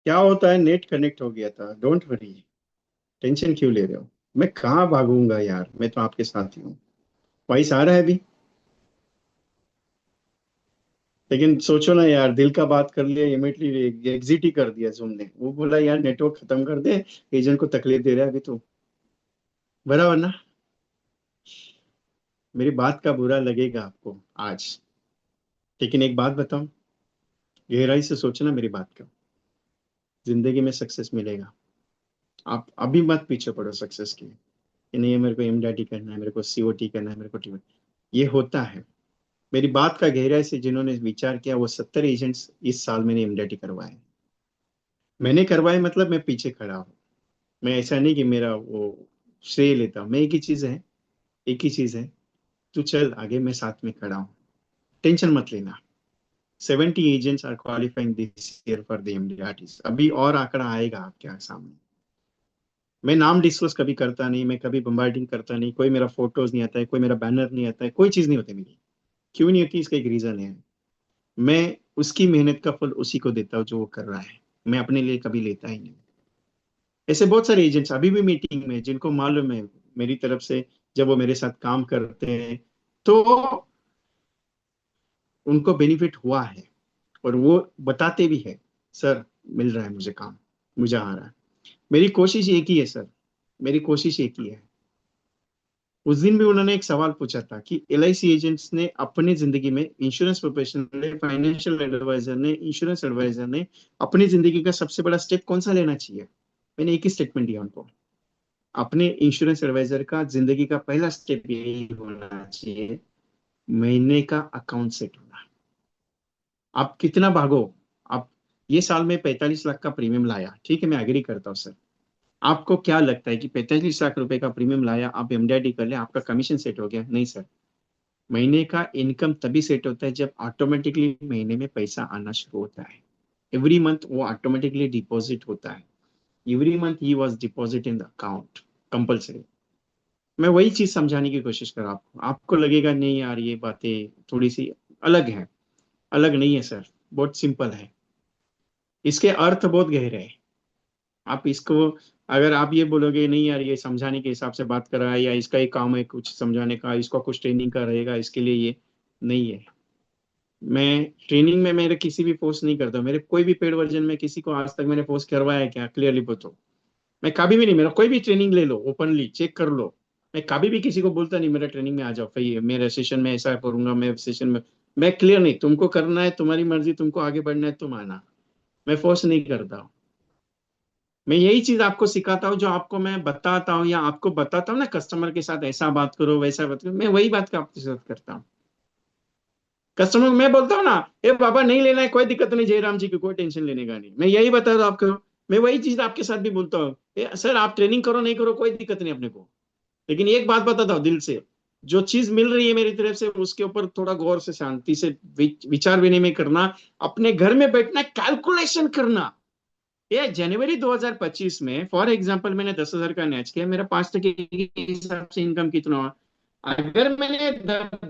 क्या होता है, नेट कनेक्ट हो गया था, डोंट वरी। टेंशन क्यों ले रहे हो? मैं कहाँ भागूंगा यार, मैं तो आपके साथ ही हूँ। वॉइस आ रहा है अभी? लेकिन सोचो ना यार, दिल का बात कर लिया, इमिडिएटली एग्जिट ही कर दिया जूम ने। वो बोला यार नेटवर्क खत्म कर दे, एजेंट को तकलीफ दे रहा है अभी तो। बराबर ना? मेरी बात का बुरा लगेगा आपको आज, लेकिन एक बात बताऊं, गहराई से सोचना मेरी बात का। जिंदगी में सक्सेस मिलेगा। आप अभी मत पीछे पड़ो सक्सेस के, कि नहीं मेरे को एमडीआरटी करना है, मेरे को सीओटी करना है, मेरे को टी। ये होता है। मेरी बात का गहराई से जिन्होंने विचार किया, वो 70 एजेंट्स इस साल मैंने एमडीआरटी करवाए। मैंने करवाए मतलब मैं पीछे खड़ा हूँ। मैं ऐसा नहीं कि मेरा वो श्रेय लेता हूं। मैं एक ही चीज है, एक ही चीज है, तू चल आगे, मैं साथ में खड़ा हूँ। टेंशन मत लेना। 70 agents are qualifying this year for the MDRT. अभी और आंकड़ा आएगा आपके सामने। मैं नाम डिस्क्लोज कभी करता नहीं, मैं कभी बम्बार्डिंग करता नहीं, कोई मेरा फोटोज नहीं आता है, कोई मेरा बैनर नहीं आता है, कोई चीज नहीं होती मेरी। क्यों नहीं होती, इसका एक रीजन है। मैं उसकी मेहनत का फल उसी को देता हूँ जो वो कर रहा है। मैं अपने लिए कभी लेता ही नहीं। ऐसे बहुत सारे एजेंट्स अभी भी मीटिंग में, जिनको मालूम है मेरी तरफ से, जब वो मेरे साथ काम करते हैं तो उनको बेनिफिट हुआ है। और वो बताते भी है, सर मिल रहा है मुझे काम, मुझे आ रहा है। मेरी कोशिश एक ही है सर, मेरी कोशिश एक ही है। उस दिन भी उन्होंने एक सवाल पूछा था कि एलआईसी एजेंट्स ने अपनी जिंदगी में, इंश्योरेंस प्रोफेशनल ने, फाइनेंशियल एडवाइजर ने, इंश्योरेंस एडवाइजर ने अपनी जिंदगी का सबसे बड़ा स्टेप कौन सा लेना चाहिए? मैंने एक ही स्टेटमेंट दिया उनको। अपने इंश्योरेंस एडवाइजर का जिंदगी का पहला स्टेप यही होना चाहिए, महीने का अकाउंट सेट होना। आप कितना भागो, आप, ये साल में 45 लाख का प्रीमियम लाया, ठीक है मैं एग्री करता हूँ सर। आपको क्या लगता है कि 45 लाख रुपए का प्रीमियम लाया, आप एमडीआरटी कर लिया, आपका कमीशन सेट हो गया? नहीं सर। महीने का इनकम तभी सेट होता है जब ऑटोमेटिकली महीने में पैसा आना शुरू होता है। एवरी मंथ वो ऑटोमेटिकली डिपॉजिट होता है। Every month he was deposit in the account, compulsory. मैं वही चीज समझाने की कोशिश कर रहा हूँ आपको। आपको लगेगा नहीं यार ये बातें थोड़ी सी अलग है। अलग नहीं है सर, बहुत सिंपल है। इसके अर्थ बहुत गहरे हैं। आप इसको, अगर आप ये बोलोगे नहीं यार ये समझाने के हिसाब से बात कर रहा है, या इसका ही काम है कुछ समझाने का, इसका कुछ ट्रेनिंग का रहेगा इसके लिए, ये नहीं है। मैं ट्रेनिंग में मेरे किसी भी फोर्स नहीं करता। मेरे कोई भी पेड वर्जन में किसी को आज तक मैंने फोर्स करवाया है क्या? क्लियरली बताओ। मैं कभी भी नहीं, मेरा कोई भी ट्रेनिंग ले लो, ओपनली चेक कर लो। मैं कभी भी किसी को बोलता नहीं मेरा ट्रेनिंग में आ जाओ, भाई मेरे सेशन में ऐसा करूंगा, मैं सेशन में। मैं क्लियर नहीं, तुमको करना है तुम्हारी मर्जी, तुमको आगे बढ़ना है तुम आना। मैं फोर्स नहीं करता हूँ। मैं यही चीज आपको सिखाता हूँ जो आपको मैं बताता हूँ, या आपको बताता हूँ ना कस्टमर के साथ ऐसा बात करो वैसा बात करो, मैं वही बात का आपके साथ करता हूँ। कस्टमर को मैं बोलता हूँ ना, ए बाबा नहीं लेना है कोई दिक्कत नहीं, जयराम जी की कोई टेंशन लेने का नहीं, मैं यही बता रहा हूँ आपको। मैं वही चीज आपके साथ भी बोलता हूँ, सर आप ट्रेनिंग करो नहीं करो कोई दिक्कत नहीं अपने को। लेकिन एक बात बताता हूँ दिल से, जो चीज मिल रही है मेरी तरफ से उसके ऊपर थोड़ा गौर से शांति से विचार विनिमय करना। अपने घर में बैठना, कैलकुलेशन करना। ये जनवरी 2025 में फॉर एग्जांपल मैंने 10,000 का मैच किया, मेरा 5% के हिसाब से इनकम कितना हुआ? अगर मैंने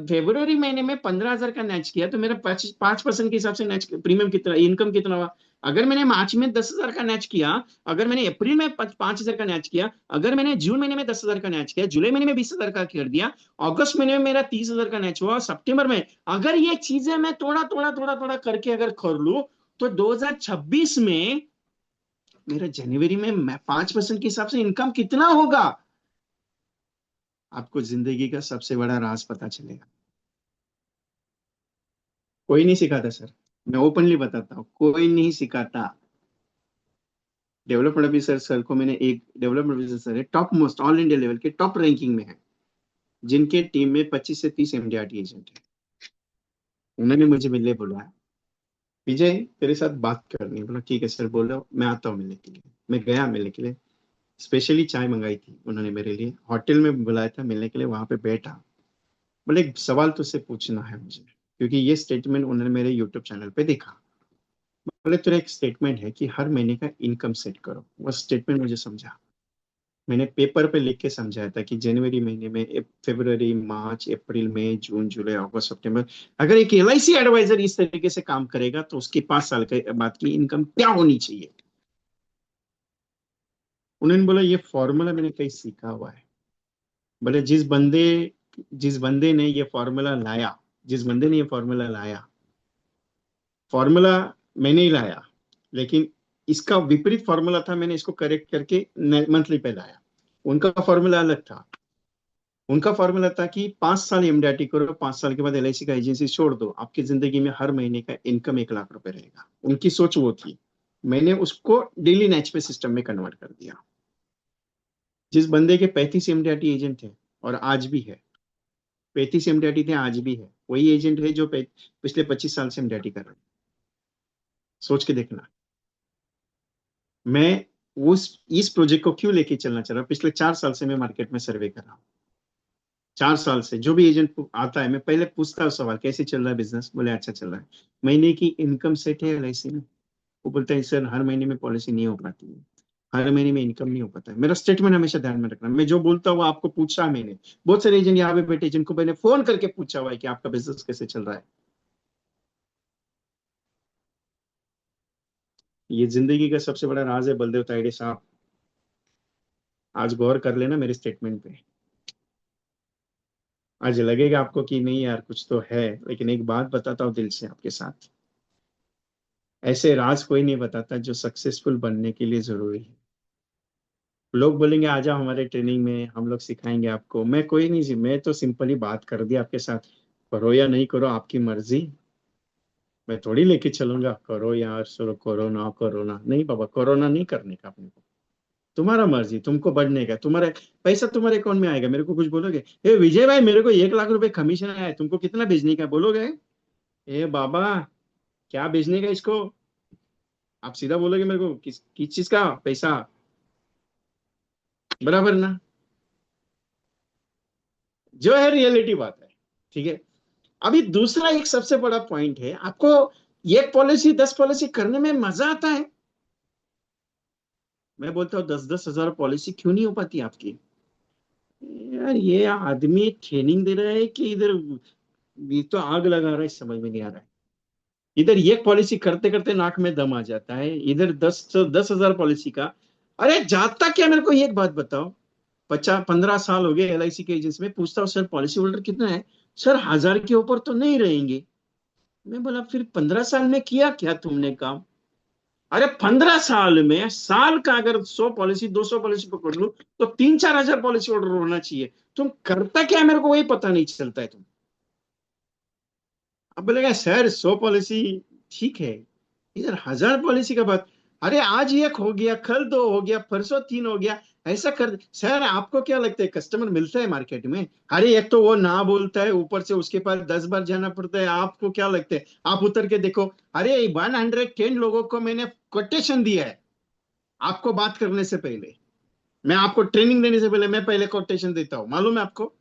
फेब्रुवरी महीने में 15,000 का मैच किया तो मेरा 5% के हिसाब से मैच प्रीमियम कितना, इनकम कितना हुआ? अगर मैंने मार्च में 10,000 का मैच किया, अगर मैंने अप्रैल में 5,000 का मैच किया, अगर मैंने जून महीने में 10,000 का मैच किया, जुलाई महीने में 20,000 का कर दिया, अगस्त महीने में मेरा 30,000 का मैच हुआ, सितंबर में, अगर ये चीजें मैं थोड़ा थोड़ा थोड़ा थोड़ा करके अगर कर लूं, तो 2026 में मेरा जनवरी में मैं 5% के हिसाब से इनकम कितना होगा? आपको जिंदगी का सबसे बड़ा राज पता चलेगा। कोई नहीं सिखाता सर, मैं ओपनली बताता हूँ, कोई नहीं सिखाता। डेवलपमेंट ऑफिसर सर को मैंने, एक डेवलपमेंट ऑफिसर सर है top most all India level के टॉप रैंकिंग में है, जिनके टीम में 25 से 30 एमडीआरटी एजेंट है। उन्होंने मुझे मिलने बुलाया, विजय तेरे साथ बात करनी है। बोला ठीक है सर, बोलो मैं आता हूँ मिलने के लिए। मैं गया मिलने के लिए। स्पेशली चाय मंगाई थी उन्होंने मेरे लिए, होटल में बुलाया था मिलने के लिए, वहां पे बैठा। बोले एक सवाल तुझसे पूछना है मुझे, क्योंकि ये स्टेटमेंट उन्होंने मेरे यूट्यूब चैनल पे देखा। बोले तेरा एक स्टेटमेंट है कि हर महीने का इनकम सेट करो। वो स्टेटमेंट मुझे समझा। मैंने पेपर पे लिख के समझाया था कि जनवरी महीने में, फरवरी, मार्च, अप्रैल, मई, जून, जुलाई, अगस्त, सितंबर, अगर एक एलआईसी एडवाइजर इस तरीके से काम करेगा तो उसकी 5 साल के बाद की इनकम क्या होनी चाहिए। उन्होंने बोला ये फॉर्मूला मैंने कहीं सीखा हुआ है। बोले जिस बंदे ने ये फॉर्मूला लाया, जिस बंदे ने ये फॉर्मूला लाया, फॉर्मूला मैंने ही लाया, लेकिन इसका विपरीत फॉर्मूला था, मैंने इसको करेक्ट करके मंथली पे लाया। उनका फॉर्मूला अलग था। उनका फॉर्मूला था कि 5 साल एमडीआरटी करो, 5 साल के बाद एलआईसी का एजेंसी छोड़ दो, आपकी जिंदगी में हर महीने का इनकम 1 लाख रुपए रहेगा। उनकी सोच वो थी। मैंने उसको डेली नेच पे सिस्टम में कन्वर्ट कर दिया। जिस बंदे के 35 एमडीआरटी एजेंट थे, और आज भी है, 35 एमडीआरटी थे, आज भी है, वही एजेंट है जो पिछले 25 साल से एमडीआरटी कर रहे हैं। सोच के देखना। मैं उस इस प्रोजेक्ट को क्यों लेके चलना चाह रहा हूँ, पिछले 4 साल से मैं मार्केट में सर्वे कर रहा हूँ। 4 साल से जो भी एजेंट आता है, मैं पहले पूछता हूँ सवाल, कैसे चल रहा है बिजनेस? बोले अच्छा चल रहा है। महीने की इनकम सेट है एलआईसी में? वो बोलता है सर हर महीने में पॉलिसी नहीं हो पाती है, हर महीने में इनकम नहीं हो पाता है। मेरा स्टेटमेंट हमेशा ध्यान में रखना, मैं जो बोलता हूँ वो आपको पूछा है मैंने। बहुत सारे एजेंट यहाँ पे बैठे जिनको मैंने फोन करके पूछा हुआ है कि आपका बिजनेस कैसे चल रहा है। ये जिंदगी का सबसे बड़ा राज है बलदेव तायडे साहब। आज गौर कर लेना मेरे स्टेटमेंट पे। आज लगेगा आपको कि नहीं यार कुछ तो है, लेकिन एक बात बताता हूँ दिल से आपके साथ, ऐसे राज कोई नहीं बताता जो सक्सेसफुल बनने के लिए जरूरी है। लोग बोलेंगे आ जाओ हमारे ट्रेनिंग में, हम लोग सिखाएंगे आपको। मैं कोई नहीं जी, मैं तो सिंपली बात कर दी आपके साथ। करो या नहीं करो आपकी मर्जी। मैं थोड़ी लेके चलूंगा करो यार सर, करो ना, नहीं बाबा, कोरोना नहीं करने का अपने को। तुम्हारा मर्जी, तुमको बढ़ने का, तुम्हारा पैसा तुम्हारे अकाउंट में आएगा। मेरे को कुछ बोलोगे, ए विजय भाई मेरे को 1 लाख रुपए कमीशन आया है, तुमको कितना भेजने का बोलोगे? ए बाबा, क्या भेजने का इसको? आप सीधा बोलोगे मेरे को किस चीज का पैसा? बराबर ना? जो है रियलिटी बात है। ठीक है। अभी दूसरा एक सबसे बड़ा पॉइंट है, आपको एक पॉलिसी 10 पॉलिसी करने में मजा आता है। मैं बोलता हूँ 10-10 हजार पॉलिसी क्यों नहीं हो पाती आपकी? यार ये आदमी ट्रेनिंग दे रहा है कि इधर ये तो आग लगा रहा है, समझ में नहीं आ रहा है। इधर एक पॉलिसी करते करते नाक में दम आ जाता है, इधर 10-10 हजार पॉलिसी का। अरे जाता क्या? मेरे को एक बात बताओ। 50-15 साल हो गए एलआईसी के एजेंसी में, पूछता हूँ सर पॉलिसी होल्डर कितना है? सर 1000 के ऊपर तो नहीं रहेंगे। मैं बोला फिर 15 साल में किया क्या तुमने काम? अरे 15 साल में साल का अगर 100 पॉलिसी 200 पॉलिसी पकड़ लो तो 3-4 हजार पॉलिसी ऑर्डर होना चाहिए। तुम करता क्या है मेरे को वही पता नहीं चलता है तुम। अब बोलेगा सर 100 पॉलिसी ठीक है, इधर 1000 पॉलिसी का बात। अरे आज एक हो गया, कल दो हो गया, परसों तीन हो गया, ऐसा कर सर। आपको क्या लगता है कस्टमर मिलता है मार्केट में? अरे एक तो वो ना बोलता है, ऊपर से उसके पास 10 बार जाना पड़ता है। आपको क्या लगता है? आप उतर के देखो। अरे 110 लोगों को मैंने कोटेशन दिया है आपको बात करने से पहले। मैं आपको ट्रेनिंग देने से पहले मैं पहले कोटेशन देता हूँ, मालूम है आपको?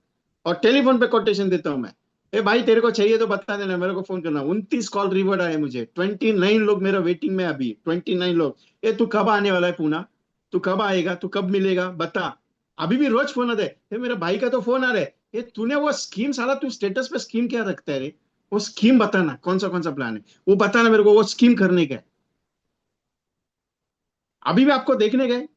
और टेलीफोन पे कोटेशन देता हूँ मैं। ए भाई तेरे को चाहिए तो बता देना, मेरे को फोन करना। 29 कॉल रिवर्ड आए मुझे, 29 लोग मेरा वेटिंग में अभी, 29 लोग। ए तू कब आने वाला है पूना? तू कब आएगा? तू कब मिलेगा बता? अभी भी रोज फोन आता है, ए मेरे भाई का तो फोन आ रहा है, ये तूने वो स्कीम, साला तू स्टेटस पे स्कीम क्या रखता है रे? वो स्कीम बताना, कौन सा प्लान है वो बताना मेरे को, वो स्कीम करने का है। अभी भी आपको देखने गए।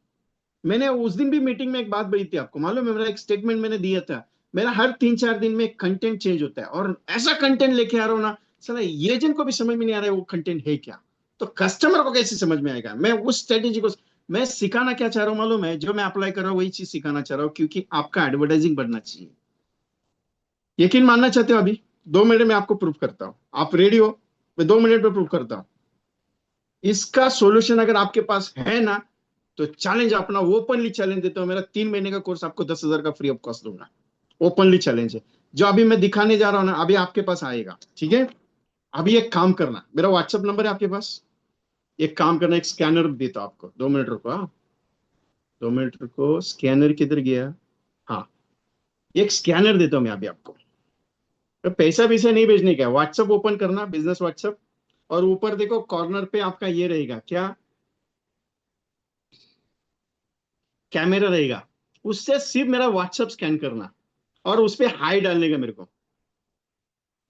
मैंने उस दिन भी मीटिंग में एक बात बोली थी आपको, मालूम है? मेरा एक स्टेटमेंट मैंने दिया था। मेरा हर 3-4 दिन में कंटेंट चेंज होता है, और ऐसा कंटेंट लेके आ रहा हूँ ना, साला एजेंट को भी समझ में नहीं आ रहा है वो कंटेंट है क्या। तो कस्टमर को कैसे समझ में आएगा? मैं उस स्ट्रेटेजी को मैं सिखाना क्या चाह रहा हूँ मालूम है? जो मैं अप्लाई कर रहा हूँ वही चीज सिखाना चाह रहा हूँ, क्योंकि आपका एडवर्टाइजिंग बढ़ना चाहिए। यकीन मानना चाहते हो? अभी 2 मिनट में आपको प्रूव करता हूँ। आप रेडी हो? मैं 2 मिनट में प्रूव करता हूँ। इसका सॉल्यूशन अगर आपके पास है ना, तो चैलेंज अपना ओपनली चैलेंज देता हूँ। मेरा 3 महीने का कोर्स आपको 10 हजार का फ्री ऑफ कॉस्ट दूंगा। ओपनली चैलेंज है। जो अभी मैं दिखाने जा रहा हूँ ना, अभी आपके पास आएगा, ठीक है? अभी एक काम करना, मेरा व्हाट्सएप नंबर है आपके पास। एक काम करना, एक स्कैनर देता हूँ आपको, 2 मिनट रुको। हाँ, 2 मिनट रुको। स्कैनर किधर गया? हाँ, एक स्कैनर देता हूँ मैं अभी आपको। तो पैसा वैसा नहीं भेजने का, व्हाट्सएप ओपन करना, बिजनेस व्हाट्सएप। और ऊपर देखो कॉर्नर पे आपका ये रहेगा क्या? कैमरा रहेगा। उससे सिर्फ मेरा व्हाट्सएप स्कैन करना, और उस पे हाई डालने का मेरे को।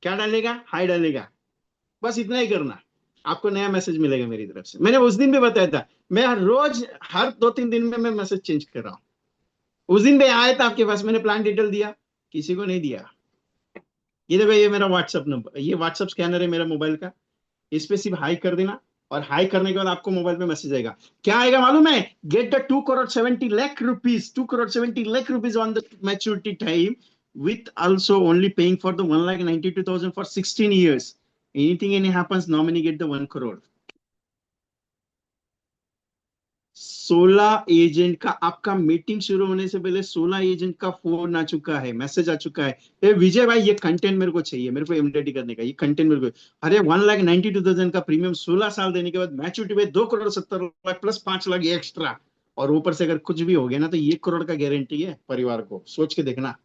क्या डालेगा? हाई डालेगा। बस इतना ही करना। आपको नया मैसेज मिलेगा मेरी तरफ से। मैंने उस दिन भी बताया था, मैं रोज हर 2-3 दिन में मैं मैसेज चेंज कर रहा हूँ। उस दिन भी आया था आपके पास, मैंने प्लान डिटेल दिया, किसी को नहीं दिया। ये देखो, ये मेरा व्हाट्सअप नंबर, ये व्हाट्सअप स्कैनर है मेरा मोबाइल का। इस पे सिर्फ हाई कर देना, और हाई करने के बाद आपको मोबाइल पे मैसेज आएगा। क्या आएगा मालूम है? Get the 2 crore 70 lakh rupees, 2 crore 70 lakh rupees on the maturity time, with also only paying for the 1,92,000 for 16 years. Anything any happens, nominee get the 1 crore। 16 agent का, आपका मीटिंग शुरू होने से पहले 16 एजेंट का फोन आ चुका है, message आ चुका है। ए विजय भाई, ये कंटेंट मेरे को चाहिए, मेरे को एमडीडी करने का, ये कंटेंट मेरे को। अरे 1,92,000 का प्रीमियम 16 साल देने के बाद मैच्योरिटी पे 2 crore 70 lakh plus 5 lakh extra, और ऊपर से अगर कुछ भी हो गया ना तो 1 करोड़ का गारंटी है परिवार को। सोच के देखना,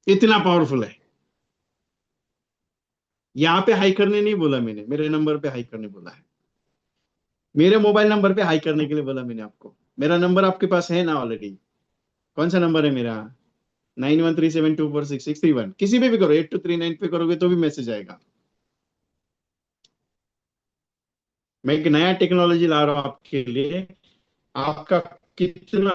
इतना पावरफुल है। यहाँ पे हाई करने नहीं बोला मैंने, मेरे नंबर पे हाई करने बोला है। मेरे मोबाइल नंबर पे हाई करने के लिए बोला मैंने आपको। मेरा नंबर आपके पास है ना ऑलरेडी। कौन सा नंबर है मेरा? 9137246631। किसी पे भी करो, 8239 पे करोगे तो भी मैसेज आएगा। मैं एक नया टेक्नोलॉजी ला रहा हूँ आपके लिए। आपका कितना,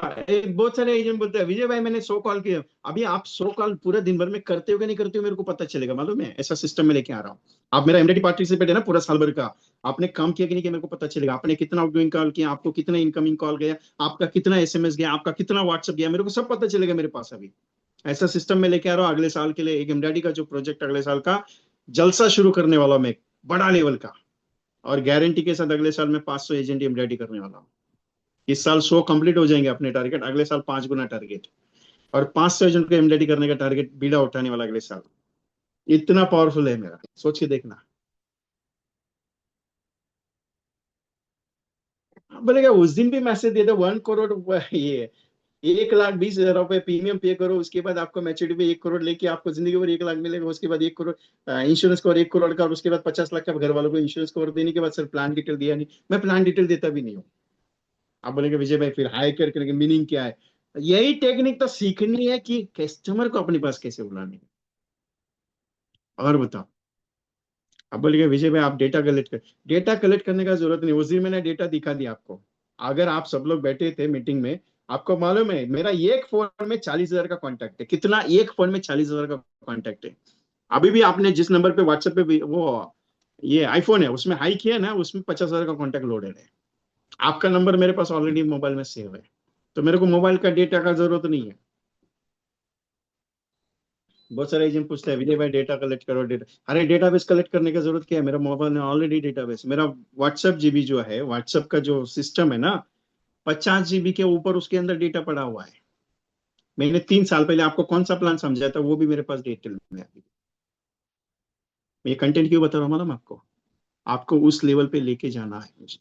बहुत सारे एजेंट बोलते हैं विजय भाई मैंने 100 कॉल किया। अभी आप 100 कॉल पूरे दिन भर में करते हो कि नहीं करते हो, मेरे को पता चलेगा मालूम है? ऐसा सिस्टम में लेके आ रहा हूँ। आप मेरा एमडीटी पार्टिसिपेट है ना पूरा साल भर का, आपने काम किया कि नहीं किया मेरे को पता चलेगा। आपने कितना आउटगोइंग कॉल किया, आपको कितना इनकमिंग कॉल गया, आपका कितना एसएमएस गया, आपका कितना व्हाट्सएप गया, मेरे को सब पता चलेगा मेरे पास अभी। ऐसा सिस्टम में लेके आ रहा हूँ अगले साल के लिए। एक एमडीटी का जो प्रोजेक्ट अगले साल का जलसा शुरू करने वाला हूं मैं, बड़ा लेवल का। और गारंटी के साथ अगले साल में 500 एजेंट एमडीटी करने वाला हूँ। इस साल 100 कंप्लीट हो जाएंगे अपने टारगेट, अगले साल 5 गुना टारगेट। और 500 एजेंट को एमडीटी करने का टारगेट बीड़ा उठाने वाला अगले साल। इतना पावरफुल है मेरा, सोच के देखना। बोलेगा उस दिन भी मैसेज दे दो 1 करोड़, ये 1,20,000 रुपए प्रीमियम पे करो, उसके बाद आपको मैच्योरिटी पे 1 करोड़ लेके आपको जिंदगी भर 1 लाख मिलेगा। उसके बाद 1 करोड़ इंश्योरेंस कवर 1 करोड़ का, और उसके बाद 50 लाख का घर वालों को इंश्योरेंस कवर देने के बाद सर प्लान डिटेल दिया नहीं। मैं प्लान डिटेल देता भी नहीं हूँ। आप बोलेंगे विजय भाई फिर हाई करके मीनिंग क्या है? यही टेक्निक तो सीखनी है कि कस्टमर को अपने पास कैसे बुलाने है। और बताओ। अब बोलिए विजय भाई आप डेटा कलेक्ट कर, डेटा कलेक्ट करने का जरूरत नहीं, उस दिन मैंने डेटा दिखा दिया आपको। अगर आप सब लोग बैठे थे मीटिंग में, आपको मालूम है मेरा एक फोन में 40,000 का कॉन्टैक्ट है। कितना? एक फोन में 40,000 का कॉन्टैक्ट है। अभी भी आपने जिस नंबर पे व्हाट्सएप पे वो ये आईफोन है उसमें हाई किया ना, उसमें 50,000 का कॉन्टैक्ट लोडेड है। आपका नंबर मेरे पास ऑलरेडी मोबाइल में सेव है, तो मेरे को मोबाइल का डेटा का जरूरत नहीं है। बहुत सारे एजेंट पूछते हैं विजय भाई डेटा कलेक्ट करो, डेटा। अरे डेटाबेस कलेक्ट करने की जरूरत क्या है? मेरा मोबाइल में ऑलरेडी डेटाबेस, मेरा व्हाट्सएप जीबी जो है, व्हाट्सएप का जो सिस्टम है ना, 50 जीबी के ऊपर उसके अंदर डेटा पड़ा हुआ है। मैंने 3 साल पहले आपको कौन सा प्लान समझाया था, वो भी मेरे पास डिटेल में है अभी। मैं ये कंटेंट क्यों बता रहा हूँ मालूम आपको? आपको उस लेवल पे लेके जाना है मुझे।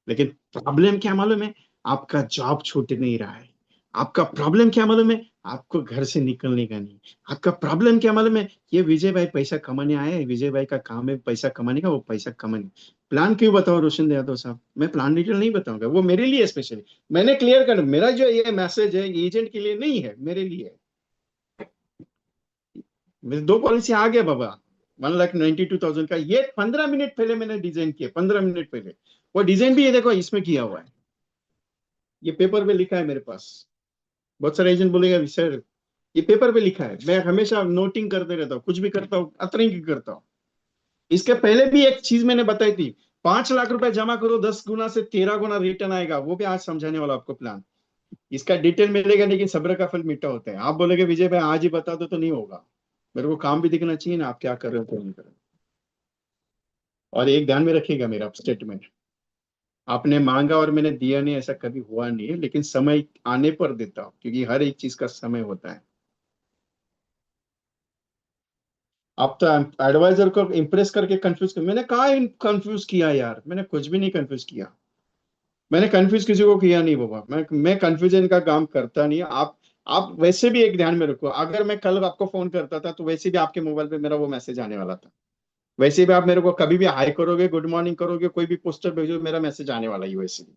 लेकिन प्रॉब्लम क्या मालूम है? आपका जॉब छूट नहीं रहा है। आपका प्रॉब्लम क्या मालूम है? आपको घर से निकलने का नहीं। आपका प्रॉब्लम क्या मालूम है? ये विजय भाई पैसा कमाने आए हैं, विजय भाई का काम है पैसा कमाने का, वो पैसा कमाने। प्लान क्यों बताओ रोशन यादव साहब? मैं प्लान डिटेल नहीं बताऊंगा, वो मेरे लिए स्पेशली। मैंने क्लियर कर, मेरा जो ये मैसेज है एजेंट के लिए नहीं है, मेरे लिए है। मेरे 2 पॉलिसी आ गया बाबा। 1,92,000 का, ये 15 मिनट पहले मैंने डिजाइन किया, 15 मिनट पहले। वो डिजाइन भी ये देखो इसमें किया हुआ है, ये पेपर पे लिखा है मेरे पास। बहुत सारे एजेंट बोलेगा सर ये पेपर पे लिखा है। मैं हमेशा नोटिंग करते रहता हूँ, कुछ भी करता हूँ अतरिंग करता हूँ। इसके पहले भी एक चीज मैंने बताई थी, 5 लाख रुपए जमा करो 10 गुना से 13 गुना रिटर्न आएगा, वो भी आज समझाने वाला आपको प्लान। इसका डिटेल मिलेगा, लेकिन सब्र का फल मीठा होता है। आप बोलेगे विजय भाई आज ही बता दो, तो नहीं होगा। मेरे को काम भी दिखना चाहिए ना, आप क्या कर रहे हो क्या नहीं कर रहे हो। और एक ध्यान में रखिएगा मेरा स्टेटमेंट, आपने मांगा और मैंने दिया नहीं ऐसा कभी हुआ नहीं है, लेकिन समय आने पर देता हूँ, क्योंकि हर एक चीज का समय होता है। आप तो एडवाइजर को इम्प्रेस करके कंफ्यूज कर, मैंने कहा कंफ्यूज किया यार? मैंने कुछ भी नहीं कंफ्यूज किया। मैंने कंफ्यूज किसी को किया नहीं बाबा। मैं कंफ्यूजन का काम करता नहीं। आप वैसे भी एक ध्यान में रखो, अगर मैं कल आपको फोन करता था तो वैसे भी आपके मोबाइल पे मेरा वो मैसेज आने वाला था। वैसे भी आप मेरे को कभी भी हाई करोगे, गुड मॉर्निंग करोगे, कोई भी पोस्टर भेजो, मेरा मैसेज आने वाला ही वैसे भी।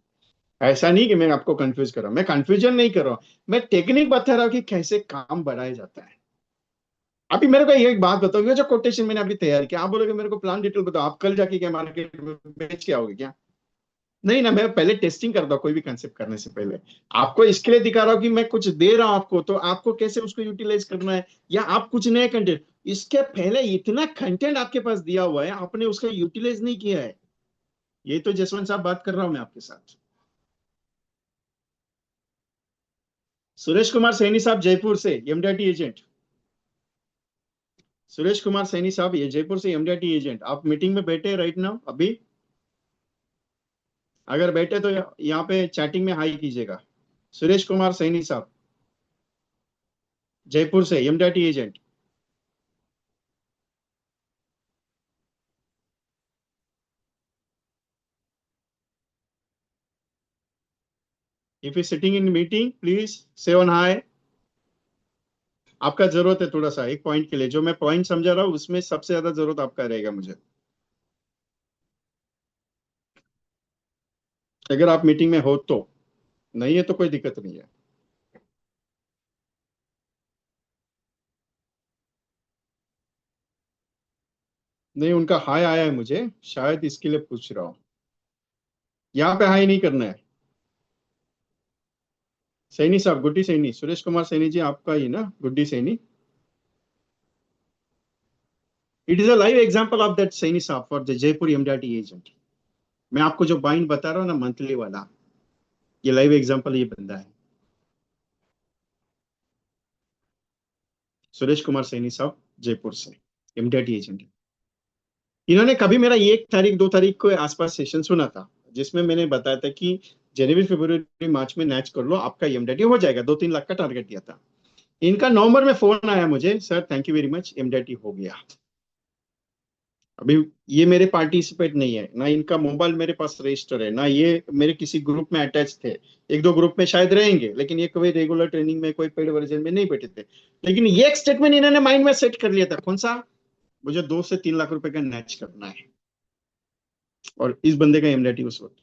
ऐसा नहीं कि मैं आपको कंफ्यूज कर रहा हूँ, मैं कंफ्यूजन नहीं कर रहा हूँ। मैं टेक्निक बता रहा हूँ कि कैसे काम बढ़ाया जाता है। अभी मेरे को एक बात बताओ, ये जो कोटेशन मैंने अभी तैयार किया, आप बोलोगे मेरे को प्लान डिटेल बताओ, आप कल जाके क्या मार्केट में बेच के आओगे क्या? नहीं ना, मैं पहले टेस्टिंग करता हूँ कोई भी कंसेप्ट करने से पहले। आपको इसके लिए दिखा रहा हूँ कि मैं कुछ दे रहा हूँ आपको, तो आपको कैसे उसको यूटिलाइज करना है, या आप कुछ नए कंटेंट, इसके पहले इतना कंटेंट आपके पास दिया हुआ है, आपने उसका यूटिलाइज नहीं किया है। ये तो जसवंत साहब बात कर रहा हूं मैं आपके साथ। सुरेश कुमार सैनी साहब जयपुर से एमडीआरटी एजेंट। सुरेश कुमार सैनी साहब ये जयपुर से एमडीआरटी एजेंट, आप मीटिंग में बैठे राइट नाउ अभी? अगर बैठे तो यहाँ पे चैटिंग में हाई कीजिएगा। सुरेश कुमार सैनी साहब जयपुर से MDRT agent. If you sitting in meeting please से ऑन हाई। आपका जरूरत है थोड़ा सा एक पॉइंट के लिए, जो मैं पॉइंट समझा रहा हूँ उसमें सबसे ज्यादा जरूरत आपका रहेगा मुझे। अगर आप मीटिंग में हो तो, नहीं है तो कोई दिक्कत नहीं है। नहीं, उनका हाई आया है मुझे, शायद इसके लिए पूछ रहा हूँ। यहाँ पे हाई नहीं करना है। सैनी साहब, गुड्डी सैनी, सुरेश कुमार सैनी जी आपका ही ना, Guddi Saini. It is a live example of that Saini साहब for the Jaipur MDRT agent. मैं आपको जो बाइंड बता रहा हूँ ना मंथली वाला, ये लाइव एग्जांपल ये बंदा है, सुरेश कुमार सैनी साहब जयपुर से एमडीआरटी एजेंट। इन्होंने कभी मेरा 1 तारीख 2 तारीख को आसपास सेशन सुना था, जिसमें मैंने बताया था कि जनवरी फरवरी मार्च में मैच कर लो, आपका एमडीआरटी हो जाएगा, 2-3 लाख का टारगेट दिया था। इनका नवंबर में फोन आया मुझे, sir thank you very much, MDRT हो गया। अभी ये मेरे पार्टिसिपेट नहीं है ना, इनका मोबाइल मेरे पास रजिस्टर है ना, ये मेरे किसी ग्रुप में अटैच थे। एक दो ग्रुप में शायद रहेंगे, लेकिन ये कोई रेगुलर ट्रेनिंग में कोई पेड वर्जन में नहीं बैठे थे। लेकिन ये एक स्टेटमेंट इन्होंने माइंड में सेट कर लिया था, कौन सा? मुझे 2 से 3 लाख रुपए का मैच करना है। और इस बंदे का एमडीआरटी उस वक्त,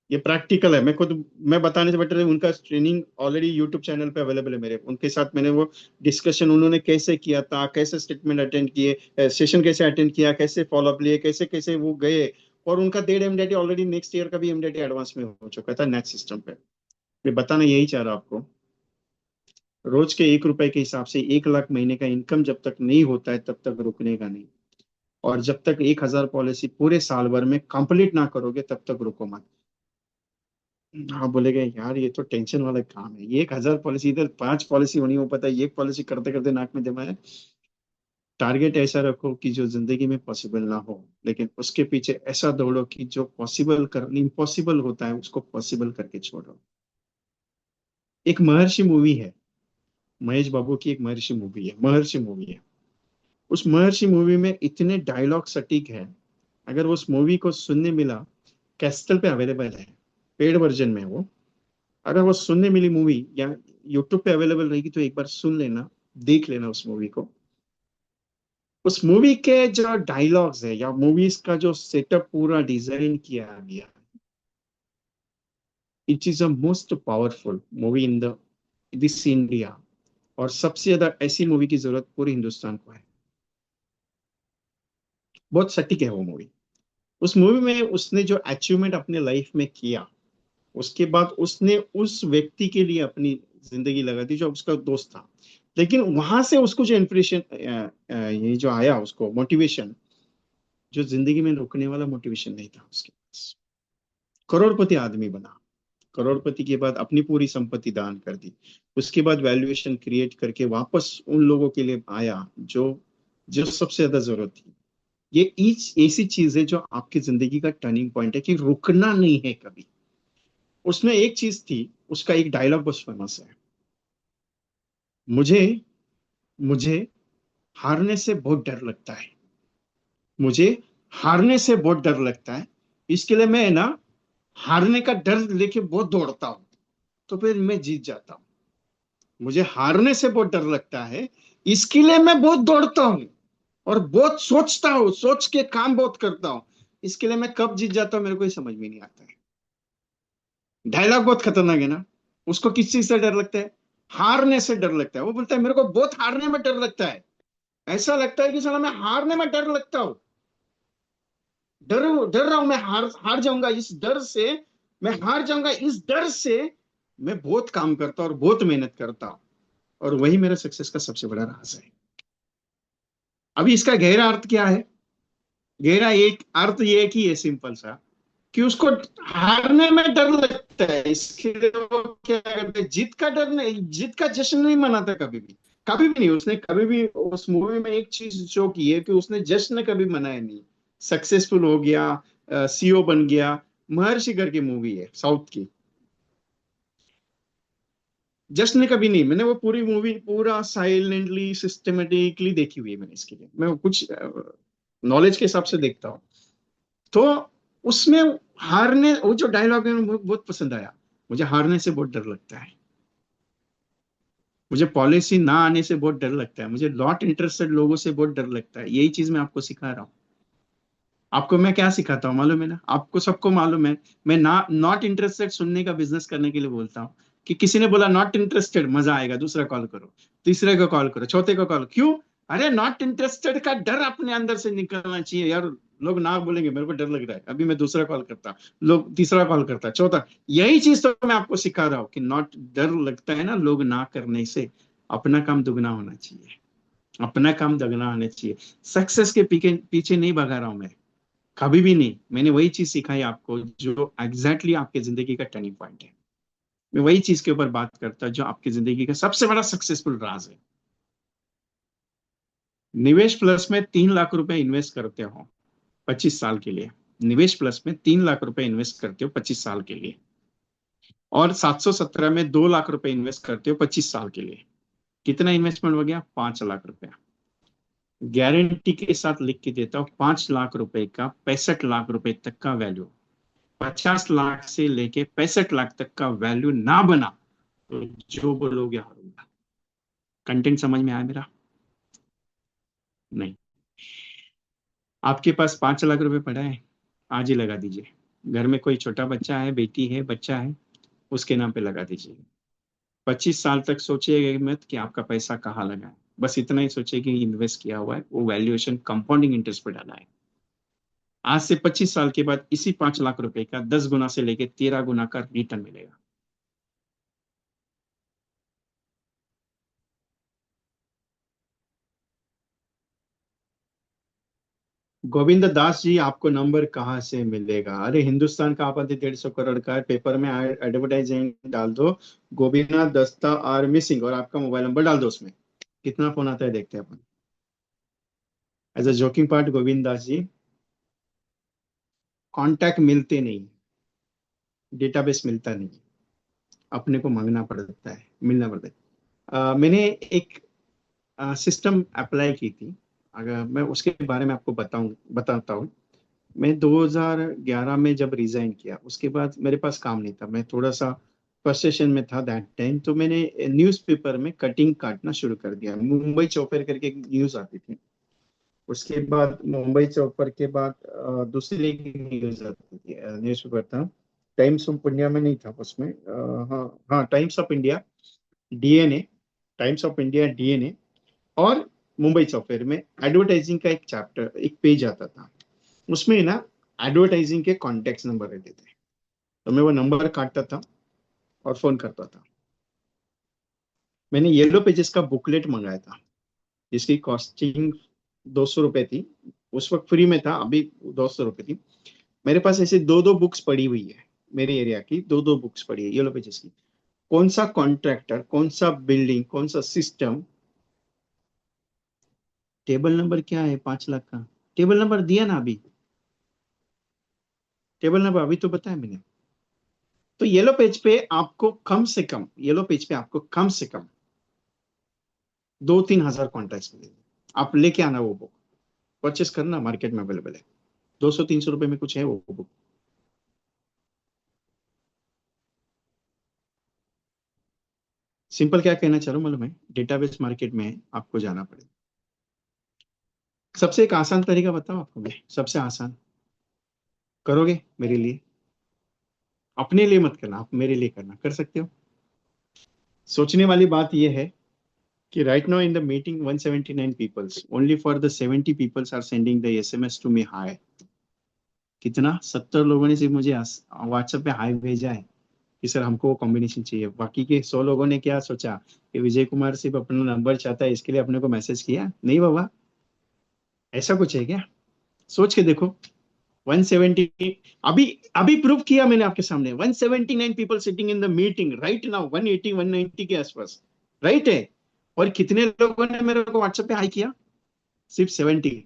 ये प्रैक्टिकल है। मैं खुद, मैं बताने से बेटर है, उनका ट्रेनिंग ऑलरेडी यूट्यूब चैनल पे अवेलेबल है मेरे, उनके साथ मैंने वो डिस्कशन, उन्होंने कैसे किया था, कैसे स्टेटमेंट अटेंड किए, सेशन कैसे अटेंड किया, कैसे फॉलोअप लिए, कैसे कैसे वो गए। और उनका 1.5 एमडीटी ऑलरेडी नेक्स्ट ईयर का भी एमडीटी एडवांस में हो चुका था नेट सिस्टम पे। मैं बताना यही चाह रहा हूं आपको, रोज के 1 रुपए के हिसाब से 1 लाख महीने का इनकम जब तक नहीं होता है तब तक रुकने का नहीं। और जब तक 1,000 पॉलिसी पूरे साल भर में कंप्लीट ना करोगे तब तक रुको मत। हाँ बोलेगे यार ये तो टेंशन वाला काम है, ये 1,000 पॉलिसी, इधर 5 पॉलिसी होनी हो, पता है ये पॉलिसी करते करते नाक में जमा है। टारगेट ऐसा रखो कि जो जिंदगी में पॉसिबल ना हो, लेकिन उसके पीछे ऐसा दौड़ो कि जो पॉसिबल कर, इम्पॉसिबल होता है उसको पॉसिबल करके छोड़ो। एक महर्षि मूवी है, महेश बाबू की एक महर्षि मूवी है, महर्षि मूवी है। उस महर्षि मूवी में इतने डायलॉग सटीक है, अगर उस मूवी को सुनने मिला, कैस्टल पे अवेलेबल है, पेड वर्जन में वो, अगर वो सुनने मिली मूवी या यूट्यूब पे अवेलेबल रहेगी तो एक बार सुन लेना, देख लेना उस मूवी को। उस मूवी के जो डायलॉग्स है या मूवीज का जो सेटअप पूरा डिजाइन किया गया, it is a most powerful movie in the this India. और सबसे ज्यादा ऐसी मूवी की जरूरत पूरे हिंदुस्तान को है। बहुत सटीक है वो मूवी। उस मूवी में उसने जो अचीवमेंट अपने लाइफ में किया, उसके बाद उसने उस व्यक्ति के लिए अपनी जिंदगी लगा दी जो उसका दोस्त था। लेकिन वहां से उसको जो इंप्रेशन, ये जो आया उसको मोटिवेशन, जो जिंदगी में रुकने वाला मोटिवेशन नहीं था उसके पास। करोड़पति आदमी बना, करोड़पति के बाद अपनी पूरी संपत्ति दान कर दी, उसके बाद वैल्यूएशन क्रिएट करके वापस उन लोगों के लिए आया जो जो सबसे ज्यादा जरूरत थी। ये ईच ऐसी चीज है जो आपकी जिंदगी का टर्निंग पॉइंट है, कि रुकना नहीं है कभी। उसमें एक चीज थी, उसका एक डायलॉग बस फेमस है, मुझे मुझे हारने से बहुत डर लगता है, मुझे हारने से बहुत डर लगता है, इसके लिए मैं ना हारने का डर लेके बहुत दौड़ता हूँ, तो फिर मैं जीत जाता हूँ। मुझे हारने से बहुत डर लगता है, इसके लिए मैं बहुत दौड़ता हूँ और बहुत सोचता हूँ, सोच के काम बहुत करता हूँ, इसके लिए मैं कब जीत जाता हूँ मेरे को ही समझ में नहीं आता है। डायलॉग बहुत खतरनाक है ना। उसको किस चीज से डर लगता है? हारने से डर लगता है। वो बोलता है मेरे को बहुत हारने में डर लगता है, ऐसा लगता है कि साला मैं हारने में डर लगता हूँ। डर डर रहा हूं, मैं हार हार जाऊंगा इस डर से, मैं हार जाऊंगा इस डर से मैं बहुत काम करता और बहुत मेहनत करता, और वही मेरा सक्सेस का सबसे बड़ा राज है। अभी इसका गहरा अर्थ क्या है? गहरा एक अर्थ ये है कि ये सिंपल सा, कि उसको हारने में डर लगता है, इसके लिए वो क्या करते हैं, जीत का डर नहीं, जीत का जश्न नहीं मनाता कभी भी। कभी भी नहीं, उसने कभी भी उस मूवी में एक चीज शो की है कि उसने जश्न कभी मनाया नहीं। सक्सेसफुल हो गया, सीईओ बन गया। महर्षि करके मूवी है साउथ की, जश्न कभी नहीं। मैंने वो पूरी मूवी पूरा साइलेंटली सिस्टमेटिकली देखी हुई है मैंने, इसके लिए मैं कुछ नॉलेज के हिसाब से देखता हूँ। तो उसमें हारने, वो जो डायलॉग है मुझे बहुत पसंद आया। मुझे हारने से बहुत डर लगता है, मुझे पॉलिसी ना आने से बहुत डर लगता है, मुझे नॉट इंटरेस्टेड लोगों से बहुत डर लगता है। यही चीज मैं आपको सिखा रहा हूँ। आपको मैं क्या सिखाता हूँ मालूम है ना? आपको सबको मालूम है। मैं ना नॉट इंटरेस्टेड सुनने का बिजनेस करने के लिए बोलता हूँ, कि किसी ने बोला नॉट इंटरेस्टेड, मजा आएगा, दूसरा कॉल करो, तीसरे को कॉल करो, चौथे को कॉल। क्यों? अरे नॉट इंटरेस्टेड का डर अपने अंदर से निकलना चाहिए यार। लोग ना बोलेंगे, मेरे को डर लग रहा है, अभी मैं दूसरा कॉल करता, लोग तीसरा कॉल करता, चौथा। यही चीज तो मैं आपको सिखा रहा हूँ कि नॉट, डर लगता है ना लोग ना करने से, अपना काम दुगना होना चाहिए, अपना काम दुगना होना चाहिए। सक्सेस के पीछे पीछे नहीं भगा रहा हूं मैं, कभी भी नहीं। मैंने वही चीज सिखाई आपको जो एग्जैक्टली आपके जिंदगी का टर्निंग पॉइंट है। मैं वही चीज के ऊपर बात करता जो आपकी जिंदगी का सबसे बड़ा सक्सेसफुल राज है। निवेश प्लस में 3 लाख रुपए इन्वेस्ट करते हो 25 साल के लिए। निवेश प्लस में 3 लाख रुपए इन्वेस्ट करते हो 25 साल के लिए, और 717 में 2 लाख रुपए इन्वेस्ट करते हो 25 साल के लिए। कितना इन्वेस्टमेंट हो गया? 5 लाख रुपए। गारंटी के साथ लिख के देता हूँ, 5 लाख रुपए का 65 लाख रुपए तक का वैल्यू, 50 लाख से लेके 65 लाख तक का वैल्यू ना बना तो जो बोलोगे हारूंगा। कंटेंट समझ में आया मेरा? नहीं। आपके पास 5 लाख रुपए पड़ा है, आज ही लगा दीजिए। घर में कोई छोटा बच्चा है, बेटी है, बच्चा है, उसके नाम पे लगा दीजिए। 25 साल तक सोचिएगा मत कि आपका पैसा कहाँ लगा है, बस इतना ही सोचिए कि इन्वेस्ट किया हुआ है, वो वैल्यूएशन कंपाउंडिंग इंटरेस्ट पे डाला है। आज से 25 साल के बाद इसी 5 लाख रुपए का 10 गुना से लेके 13 गुना का रिटर्न मिलेगा। गोविंद दास जी, आपको नंबर कहाँ से मिलेगा? अरे हिंदुस्तान का आबादी 150 करोड़ का है, पेपर में एडवर्टाइजिंग डाल दो, गोविंदा दस्ता आर मिसिंग, और आपका मोबाइल नंबर डाल दो उसमें। कितना फोन आता है देखते हैं अपन। As a joking part, Govind Das ji, contact मिलते नहीं, डेटाबेस मिलता नहीं, अपने को मांगना पड़ता है, मिलना पड़ता है। मैंने एक सिस्टम अप्लाई की थी, अगर मैं उसके बारे में आपको बताता हूँ। मैं 2011 में जब रिजाइन किया, उसके बाद मेरे पास काम नहीं था, मैं थोड़ा सा फ्रस्ट्रेशन में था दैट टाइम। तो मैंने न्यूज़पेपर में कटिंग काटना शुरू कर दिया। मुंबई चौपर करके एक न्यूज़ आती थी, उसके बाद मुंबई चौपर के बाद दूसरी एक न्यूज़ आती थी, न्यूज़पेपर था, टाइम्स ऑफ इंडिया में नहीं था उसमें, हाँ हाँ, times of India, DNA, times of India DNA, और मुंबई चौफेर में एडवर्टाइजिंग का एक चैप्टर, एक पेज आता था। उसमें ना एडवर्टाइजिंग के कॉन्टेक्ट नंबर रहते थे, तो मैं वो नंबर काटता था और फोन करता था। मैंने येलो पेजेस का बुकलेट मंगाया था, जिसकी कॉस्टिंग 200 रुपए थी। उस वक्त फ्री में था, अभी 200 रुपए थी। मेरे पास ऐसे दो दो बुक्स पड़ी हुई है, मेरे एरिया की दो दो बुक्स पड़ी है येलो पेजेस की। कौन सा कॉन्ट्रैक्टर, कौन सा बिल्डिंग, कौन सा सिस्टम, टेबल नंबर क्या है 5 लाख का? टेबल नंबर दिया ना अभी, टेबल नंबर अभी तो बताया मैंने। तो येलो पेज पे आपको कम से कम, येलो पेज पे आपको कम से कम 2-3 हजार कॉन्ट्रैक्ट मिलेंगे। आप लेके आना वो बुक, परचेस करना, मार्केट में अवेलेबल है। 200-300 रुपए में कुछ है वो बुक। सिंपल क्या कहना चाह रहा हूँ मालूम है? डेटाबेस मार्केट में आपको जाना पड़ेगा। सबसे एक आसान तरीका बताओ आपको मैं, सबसे आसान, करोगे मेरे लिए? अपने लिए मत करना, आप मेरे लिए करना, कर सकते हो? सोचने वाली बात यह है कि right now in the meeting 179 peoples, only for the 70 peoples are sending the SMS to me, hi. कितना 70 लोगों ने सिर्फ मुझे व्हाट्सएप पे हाई भेजा है कि सर हमको वो कॉम्बिनेशन चाहिए। बाकी के 100 लोगों ने क्या सोचा कि विजय कुमार सिर्फ अपना नंबर चाहता है, इसके लिए अपने को मैसेज किया? नहीं बाबा, ऐसा कुछ है क्या? सोच के देखो। 170, अभी अभी प्रूव किया मैंने आपके सामने। 179 people sitting in the meeting right now, 180 190 के आसपास, राइट है। और कितने लोगों ने मेरे को व्हाट्सएप पे हाई किया? सिर्फ 70।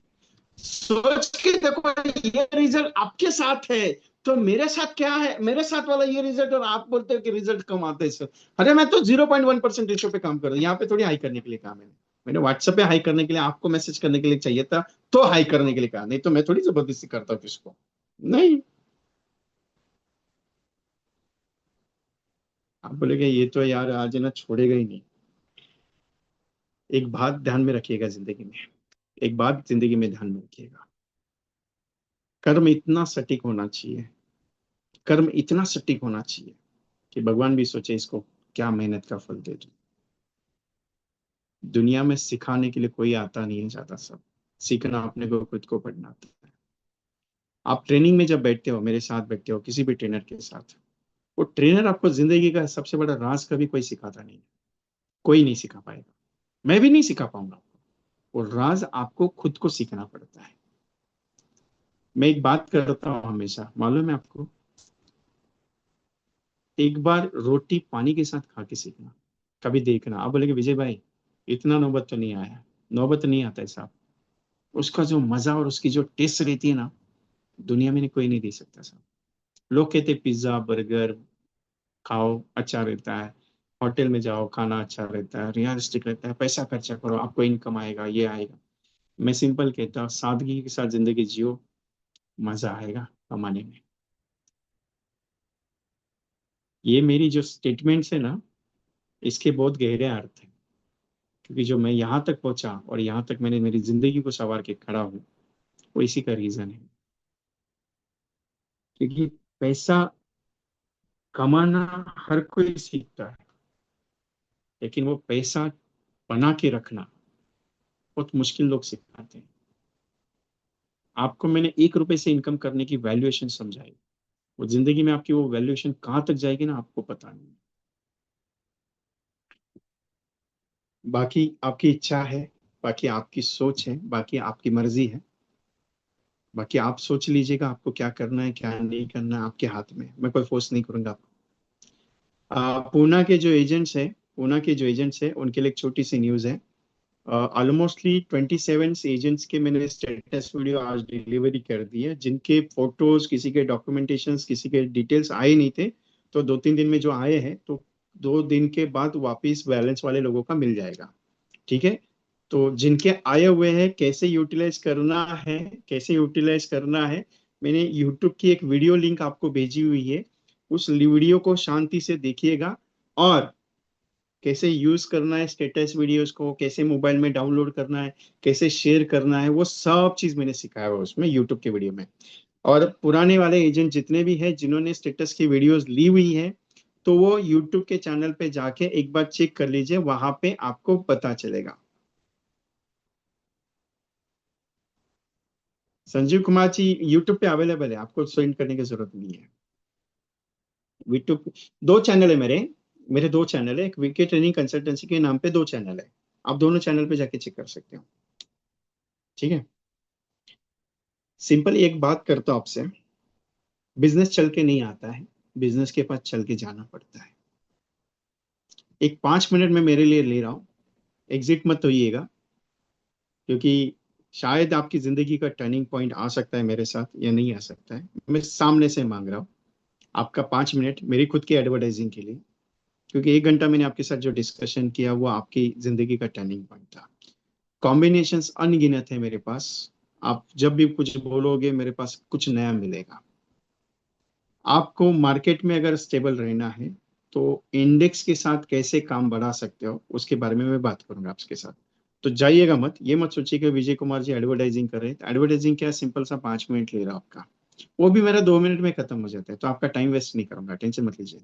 सोच के देखो, ये रिजल्ट आपके साथ है तो मेरे साथ क्या है? मेरे साथ वाला ये रिजल्ट, और आप बोलते हो कि रिजल्ट कम आते हैं सर। अरे मैं तो 0.1% रेशो पे काम कर रहा हूँ, यहाँ पे थोड़ी हाई करने के लिए कहा मैंने। मैंने व्हाट्सएप पे हाई करने के लिए, आपको मैसेज करने के लिए चाहिए था तो हाई करने के लिए कहा, नहीं तो मैं थोड़ी जबरदस्ती करता हूँ किसको। नहीं। आप बोलेगे ये तो यार आज है ना छोड़ेगा ही नहीं। एक बात ध्यान में रखिएगा जिंदगी में, एक बात जिंदगी में ध्यान में रखिएगा, कर्म इतना सटीक होना चाहिए, कर्म इतना सटीक होना चाहिए कि भगवान भी सोचे इसको क्या मेहनत का फल दे दूं। दुनिया में सिखाने के लिए कोई आता नहीं है ज्यादा, सब सीखना अपने को खुद को पढ़ना आता है। आप ट्रेनिंग में जब बैठते हो, मेरे साथ बैठते हो किसी भी ट्रेनर के साथ, वो ट्रेनर आपको जिंदगी का सबसे बड़ा राज कभी कोई सिखाता नहीं है। कोई नहीं सिखा पाएगा, मैं भी नहीं सिखा पाऊंगा। वो राज आपको खुद को सीखना पड़ता है। मैं एक बात करता हूँ हमेशा, मालूम है आपको, एक बार रोटी पानी के साथ खा के सीखना, कभी देखना। आप बोलेगे विजय भाई इतना नौबत तो नहीं आया। नौबत नहीं आता है साहब। उसका जो मजा और उसकी जो टेस्ट रहती है ना, दुनिया में कोई नहीं दे सकता साहब। लोग कहते पिज्जा बर्गर खाओ अच्छा रहता है, होटल में जाओ खाना अच्छा रहता है, रियलिस्टिक रहता है, पैसा खर्चा करो आपको इनकम आएगा, ये आएगा। मैं सिंपल कहता हूँ, सादगी के साथ जिंदगी जियो, मजा आएगा कमाने में। ये मेरी जो स्टेटमेंट्स है ना, इसके बहुत गहरे अर्थ है। क्योंकि जो मैं यहाँ तक पहुंचा और यहाँ तक मैंने मेरी जिंदगी को संवार के खड़ा हूँ, वो इसी का रीजन है। क्योंकि पैसा कमाना हर कोई सीखता है, लेकिन वो पैसा बना के रखना बहुत मुश्किल लोग सीख पाते हैं। आपको मैंने 1 रुपए से इनकम करने की वैल्यूएशन समझाई, वो जिंदगी में आपकी वो वैल्यूएशन कहाँ तक जाएगी ना, आपको पता नहीं। बाकी आपकी इच्छा है, बाकी आपकी सोच है, बाकी आपकी मर्जी है। बाकी आप सोच लीजिएगा आपको क्या करना है क्या नहीं करना है, आपके हाथ में। मैं कोई फोर्स नहीं करूंगा आपको। पूना के जो एजेंट्स है, पूना के जो एजेंट्स है उनके लिए एक छोटी सी न्यूज है। ऑलमोस्टली 27 एजेंट्स के मैंने स्टेटस वीडियो आज डिलीवरी कर दी है, जिनके फोटोज, किसी के डॉक्यूमेंटेशन, किसी के डिटेल्स आए नहीं थे। तो 2-3 दिन में जो आए हैं, तो 2 दिन के बाद वापिस बैलेंस वाले लोगों का मिल जाएगा। ठीक है। तो जिनके आए हुए हैं कैसे यूटिलाइज करना है, कैसे यूटिलाइज करना है, मैंने यूट्यूब की एक वीडियो लिंक आपको भेजी हुई है। उस वीडियो को शांति से देखिएगा, और कैसे यूज करना है स्टेटस वीडियोस को, कैसे मोबाइल में डाउनलोड करना है, कैसे शेयर करना है, वो सब चीज मैंने सिखाया हुआ है उसमें यूट्यूब के वीडियो में। और पुराने वाले एजेंट जितने भी हैं जिन्होंने स्टेटस की वीडियोस ली हुई है, तो वो यूट्यूब के चैनल पे जाके एक बार चेक कर लीजिए, वहां पे आपको पता चलेगा। संजीव कुमार जी यूट्यूब पे अवेलेबल है, आपको सेंड करने की जरूरत नहीं है। यूट्यूब 2 चैनल है मेरे। मेरे 2 चैनल है, एक वीके ट्रेनिंग कंसल्टेंसी के नाम पे 2 चैनल है। आप दोनों चैनल पे जाके चेक कर सकते हो। ठीक है। सिंपल एक बात करता हूं आपसे, बिजनेस चल के नहीं आता है, बिजनेस के पास चल के जाना पड़ता है। एक 5 मिनट में मेरे लिए ले रहा हूँ, एग्जिट मत होइएगा, क्योंकि शायद आपकी जिंदगी का टर्निंग पॉइंट आ सकता है मेरे साथ या नहीं आ सकता है। मैं सामने से मांग रहा हूँ आपका 5 मिनट मेरी खुद की एडवर्टाइजिंग के लिए। क्योंकि 1 घंटा मैंने आपके साथ जो डिस्कशन किया वो आपकी जिंदगी का टर्निंग पॉइंट था। कॉम्बिनेशंस अनगिनत है मेरे पास। आप जब भी कुछ बोलोगे मेरे पास कुछ नया मिलेगा। आपको मार्केट में अगर स्टेबल रहना है, तो इंडेक्स के साथ कैसे काम बढ़ा सकते हो उसके बारे में मैं बात करूंगा आपके साथ। तो जाइएगा मत, ये मत सोचिए कि विजय कुमार जी एडवर्टाइजिंग कर रहे हैं। एडवर्टाइजिंग क्या, सिंपल सा 5 मिनट ले रहा हूं आपका, वो भी मेरा 2 मिनट में खत्म हो जाता है, तो आपका टाइम वेस्ट नहीं करूंगा, टेंशन मत लीजिए।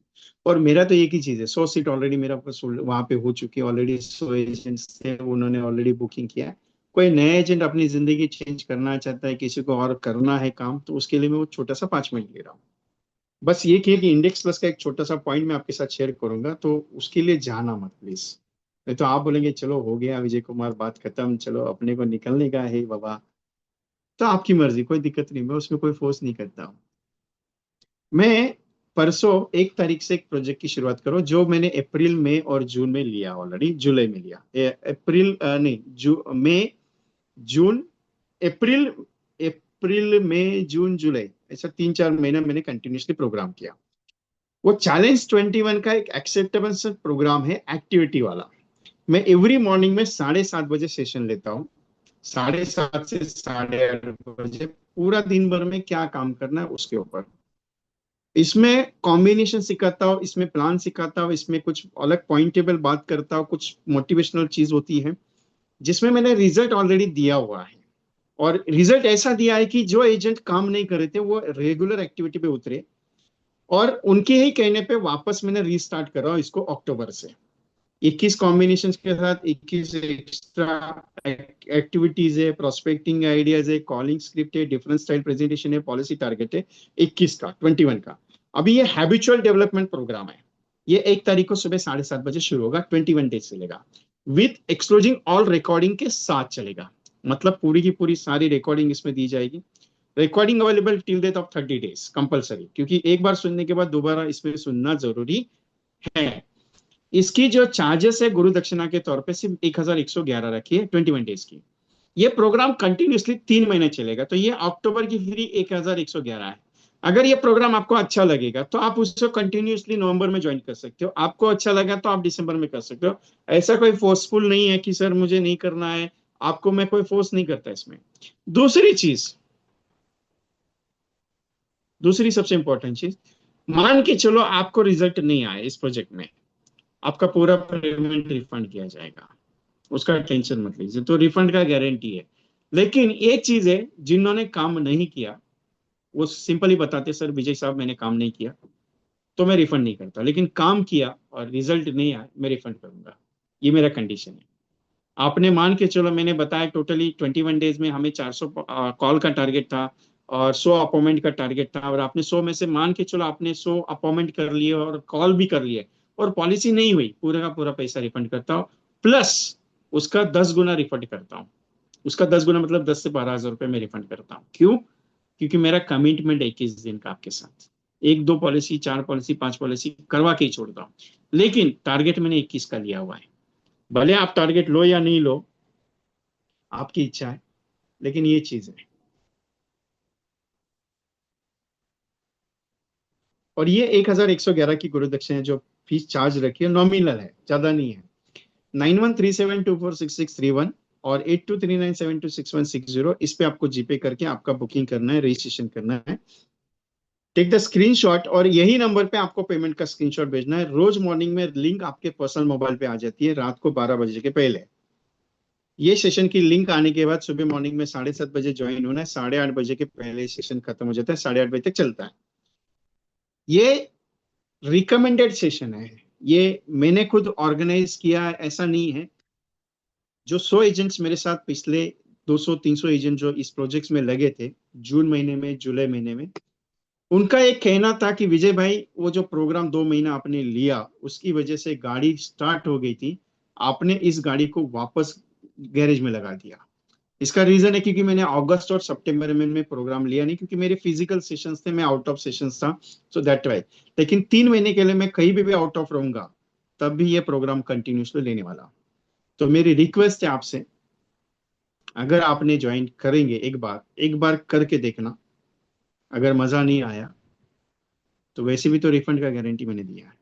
और मेरा तो एक ही चीज है, 100 सीट ऑलरेडी मेरा वहां पे हो चुकी है, ऑलरेडी 100 एजेंट्स थे, उन्होंने ऑलरेडी बुकिंग किया है। कोई नया एजेंट अपनी जिंदगी चेंज करना चाहता है, किसी को और करना है काम, तो उसके लिए मैं वो छोटा सा 5 मिनट ले रहा हूँ। बस ये कि इंडेक्स प्लस का एक छोटा सा पॉइंट मैं आपके साथ शेयर करूंगा, तो उसके लिए जाना मत प्लीज। नहीं तो आप बोलेंगे चलो हो गया विजय कुमार, बात खत्म, चलो अपने को निकलने का है बाबा। तो आपकी मर्जी, कोई दिक्कत नहीं, मैं उसमें कोई फोर्स नहीं करता हूँ। मैं परसों 1 तारीख से एक प्रोजेक्ट की शुरुआत करूँ जो मैंने अप्रैल में और जून में लिया, ऑलरेडी जुलाई में लिया। अप्रैल नहीं, मई, जून, अप्रैल, अप्रैल मई जून जुलाई, ऐसा 3-4 महीना मैंने कंटिन्यूसली प्रोग्राम किया। वो चैलेंज 21 का एक एक्सेप्टेबल प्रोग्राम है, एक्टिविटी वाला। मैं एवरी मॉर्निंग में 7:30 बजे सेशन लेता हूँ। 7:30 से 8:30 बजे पूरा दिन भर में क्या काम करना है उसके ऊपर। इसमें कॉम्बिनेशन सिखाता हूँ, इसमें प्लान सिखाता हूँ, इसमें कुछ अलग पॉइंटेबल बात करता हूँ, कुछ मोटिवेशनल चीज होती है जिसमें मैंने रिजल्ट ऑलरेडी दिया हुआ है। और रिजल्ट ऐसा दिया है कि जो एजेंट काम नहीं कर रहे थे वो रेगुलर एक्टिविटी पे उतरे, और उनके ही कहने पे वापस मैंने रीस्टार्ट करा इसको अक्टूबर से। 21 कॉम्बिनेशन के साथ 21 एक्स्ट्रा एक्टिविटीज है, प्रोस्पेक्टिंग आइडियाज है, कॉलिंग स्क्रिप्ट है, डिफरेंट स्टाइल प्रेजेंटेशन है, पॉलिसी टारगेट है। 21 का अभी ये हैबिचुअल डेवलपमेंट प्रोग्राम है। ये 1 तारीख को सुबह 7:30 बजे शुरू होगा, 21 डेज चलेगा। विथ एक्सक्लूजिंग ऑल रिकॉर्डिंग के साथ चलेगा। मतलब पूरी की पूरी सारी रिकॉर्डिंग इसमें दी जाएगी। Recording available till date of 30 days compulsory, क्योंकि एक बार सुनने के बाद दोबारा इसमें सुनना जरूरी है। इसकी जो चार्जेस है गुरु दक्षिणा के तौर पे सिर्फ 1111 रखी है 21 डेज की। ये प्रोग्राम कंटिन्यूसली 3 महीने चलेगा, तो ये अक्टूबर की फ्री 1111 है। अगर ये प्रोग्राम आपको अच्छा लगेगा तो आप उसको कंटिन्यूसली नवंबर में ज्वाइन कर सकते हो, आपको अच्छा लगा तो आप दिसंबर में कर सकते हो। ऐसा कोई फोर्सफुल नहीं है कि सर मुझे नहीं करना है, आपको मैं कोई फोर्स नहीं करता इसमें। दूसरी चीज, दूसरी सबसे इंपॉर्टेंट चीज, मान के चलो आपको रिजल्ट नहीं आया इस प्रोजेक्ट में, आपका पूरा पेमेंट रिफंड किया जाएगा, उसका टेंशन मत लीजिए, तो रिफंड का गारंटी है। लेकिन एक चीज है, जिन्होंने काम नहीं किया वो सिंपली बताते सर विजय साहब मैंने काम नहीं किया, तो मैं रिफंड नहीं करता। लेकिन काम किया और रिजल्ट नहीं आया, मैं रिफंड करूंगा। ये मेरा कंडीशन है। आपने मान के चलो, मैंने बताया टोटली 21 डेज में हमें 400 कॉल का टारगेट था और 100 अपॉइंटमेंट का टारगेट था, और आपने 100 में से मान के चलो आपने 100 अपॉइंटमेंट कर लिए और कॉल भी कर लिए, और पॉलिसी नहीं हुई, पूरा का पूरा पैसा रिफंड करता हूँ। प्लस उसका 10 गुना रिफंड करता हूँ। उसका 10 गुना मतलब 10 से 12 हज़ार रुपये में रिफंड करता हूँ। क्यों? क्योंकि मेरा कमिटमेंट 21 दिन का आपके साथ, एक दो पॉलिसी, चार पॉलिसी, पांच पॉलिसी करवा के ही छोड़ता हूँ। लेकिन टारगेट मैंने 21 का लिया हुआ है। भले आप टारगेट लो या नहीं लो, आपकी इच्छा है, लेकिन ये चीज है। और ये 1111 की गुरु दक्षिणा जो फीस चार्ज रखी है नॉमिनल है, ज्यादा नहीं है। 9137246631 और 8239726160, इस पे आपको जीपे करके आपका बुकिंग करना है, रजिस्ट्रेशन करना है। टेक द स्क्रीनशॉट, और यही नंबर पे आपको पेमेंट का स्क्रीनशॉट भेजना है। रोज मॉर्निंग में लिंक आपके पर्सनल मोबाइल पे आ जाती है रात को 12 बजे के पहले। ये सेशन की लिंक आने के बाद सुबह मॉर्निंग में 7:30 बजे ज्वाइन होना है, 8:30 बजे के पहले सेशन खत्म हो जाता है, 8:30 बजे तक चलता है। ये रिकमेंडेड सेशन है, ये मैंने खुद ऑर्गेनाइज किया है, ऐसा नहीं है। जो 100 एजेंट्स मेरे साथ पिछले 200-300 एजेंट जो इस प्रोजेक्ट में लगे थे जून महीने में, जुलाई महीने में, उनका एक कहना था कि विजय भाई वो जो प्रोग्राम 2 महीना आपने लिया उसकी वजह से गाड़ी स्टार्ट हो गई थी, आपने इस गाड़ी को वापस गैरेज में लगा दिया। इसका रीजन है क्योंकि मैंने अगस्त और सितंबर में प्रोग्राम लिया नहीं, क्योंकि मेरे फिजिकल सेशंस थे, मैं आउट ऑफ सेशंस था, सो दैट वाई। लेकिन 3 महीने के लिए मैं कहीं भी आउट ऑफ रहूंगा, तब भी ये प्रोग्राम कंटिन्यूसली लेने वाला। तो मेरी रिक्वेस्ट है आपसे, अगर आपने ज्वाइन करेंगे, एक बार करके देखना। अगर मजा नहीं आया तो वैसे भी तो रिफंड का गारंटी मैंने दिया है।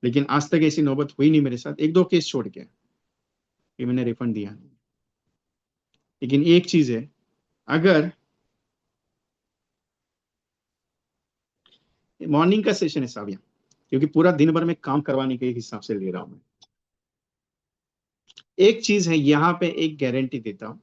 लेकिन आज तक ऐसी नौबत हुई नहीं मेरे साथ, एक दो केस छोड़ के, कि मैंने रिफंड दिया नहीं। लेकिन एक चीज है, अगर मॉर्निंग का सेशन है साहब, क्योंकि पूरा दिन भर में काम करवाने के हिसाब से ले रहा हूं मैं। एक चीज है यहाँ पे, एक गारंटी देता हूँ।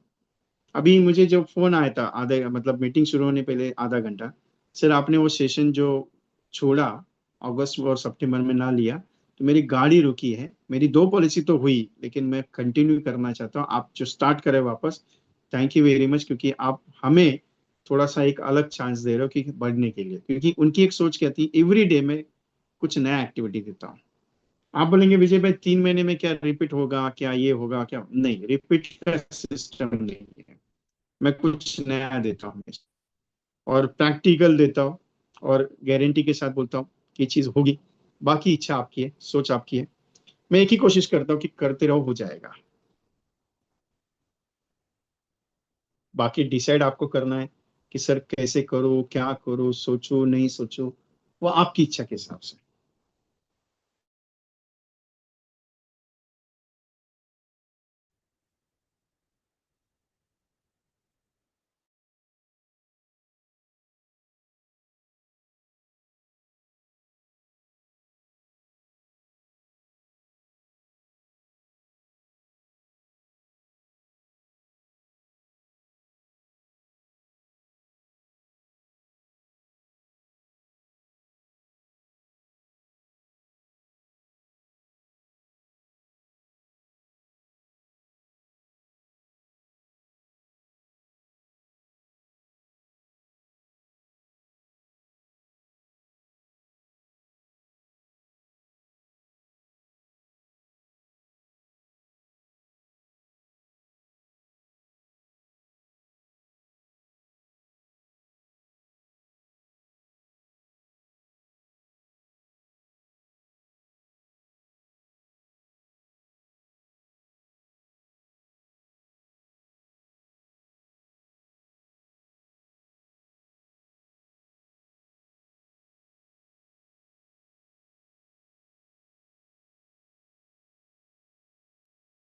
अभी मुझे जो फोन आया था आधे, मतलब मीटिंग शुरू होने पहले आधा घंटा, सर आपने वो सेशन जो छोड़ा अगस्त और सितंबर में ना लिया, तो मेरी गाड़ी रुकी है। मेरी 2 पॉलिसी तो हुई, लेकिन मैं कंटिन्यू करना चाहता हूँ। आप जो स्टार्ट करें वापस, थैंक यू वेरी मच, क्योंकि आप हमें थोड़ा सा एक अलग चांस दे रहे हो कि बढ़ने के लिए, क्योंकि उनकी एक सोच क्या थी, एवरी डे में कुछ नया एक्टिविटी देता हूँ। आप बोलेंगे विजय भाई 3 महीने में क्या रिपीट होगा, क्या ये होगा, क्या नहीं, रिपीट का सिस्टम नहीं है। मैं कुछ नया देता हूँ और प्रैक्टिकल देता हूँ, और गारंटी के साथ बोलता हूँ कि चीज होगी। बाकी इच्छा आपकी है, सोच आपकी है। मैं एक ही कोशिश करता हूँ कि करते रहो, हो जाएगा। बाकी डिसाइड आपको करना है कि सर कैसे करो, क्या करो, सोचो नहीं सोचो, वो आपकी इच्छा के हिसाब से।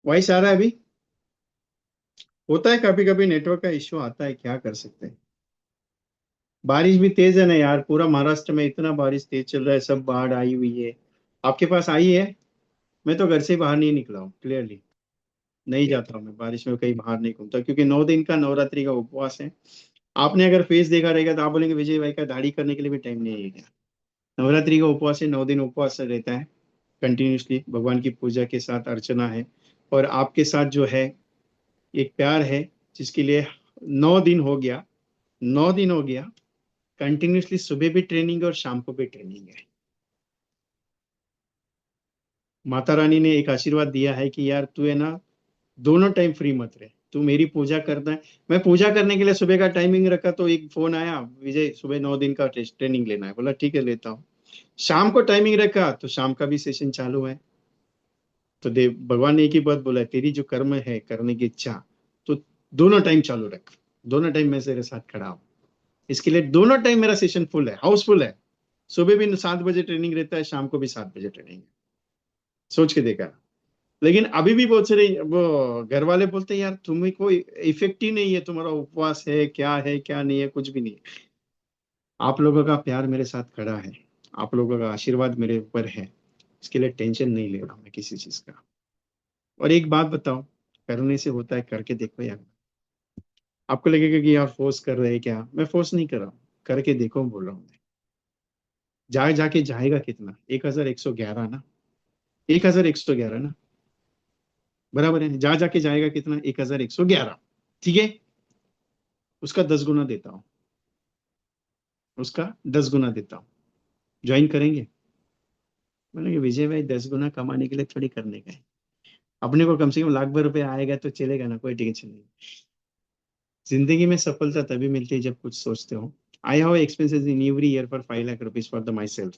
वॉइस आ रहा है अभी? होता है कभी कभी, नेटवर्क का इश्यू आता है, क्या कर सकते हैं। बारिश भी तेज है ना यार, पूरा महाराष्ट्र में इतना बारिश तेज चल रहा है, सब बाढ़ आई हुई है। आपके पास आई है? मैं तो घर से बाहर नहीं निकला हूँ, क्लियरली। नहीं जाता हूँ मैं बारिश में, कहीं बाहर नहीं घूमता, क्योंकि 9 दिन का नवरात्रि का उपवास है। आपने अगर फेस देखा रहेगा तो आप बोलेंगे विजय भाई का दाढ़ी करने के लिए भी टाइम नहीं है क्या? नवरात्रि का उपवास है, 9 दिन उपवास रहता है कंटिन्यूसली, भगवान की पूजा के साथ अर्चना है। और आपके साथ जो है एक प्यार है, जिसके लिए 9 दिन हो गया, 9 दिन हो गया कंटिन्यूसली, सुबह भी ट्रेनिंग है और शाम को भी ट्रेनिंग है। माता रानी ने एक आशीर्वाद दिया है कि यार तू है ना, दोनों टाइम फ्री मत रहे, तू मेरी पूजा करना है। मैं पूजा करने के लिए सुबह का टाइमिंग रखा, तो एक फोन आया, विजय सुबह 9 दिन का ट्रेनिंग लेना है। बोला ठीक है लेता हूँ। शाम को टाइमिंग रखा, तो शाम का भी सेशन चालू है। तो देव भगवान ने एक ही बात बोला है, तेरी जो कर्म है करने की इच्छा, तो दोनों टाइम चालू रख। दोनों टाइम मैं तेरे साथ खड़ा हूँ। इसके लिए दोनों टाइम मेरा सेशन फुल है, हाउसफुल है। सुबह भी 7 बजे ट्रेनिंग रहता है, शाम को भी 7 बजे ट्रेनिंग है। सोच के देखा। लेकिन अभी भी बहुत सारे वो घर वाले बोलते हैं यार तुम्हें कोई इफेक्ट ही नहीं है, तुम्हारा उपवास है क्या नहीं है, कुछ भी नहीं है। आप लोगों का प्यार मेरे साथ खड़ा है, आप लोगों का आशीर्वाद मेरे ऊपर है। इसके लिए टेंशन नहीं ले रहा मैं किसी चीज का। और एक बात बताओ, करने से होता है, करके देखो यार। आपको लगेगा कि यार फोर्स कर रहे हैं क्या, मैं फोर्स नहीं कर रहा हूँ, करके देखो बोल रहा हूँ मैं। जाके जाएगा कितना, 1111 ना, 1111 ना, बराबर है। जाके जाएगा कितना, 1111। ठीक है, उसका 10 गुना देता हूँ, उसका 10 गुना देता हूँ। ज्वाइन करेंगे? बोलेंगे विजय भाई 10 गुना कमाने के लिए थोड़ी करने का है, अपने को कम से कम लाख भर रुपए आएगा तो चलेगा ना, कोई टेंशन नहीं। जिंदगी में सफलता तभी मिलती है जब कुछ सोचते हो। I have expenses in every year for 5 lakh rupees for the my self.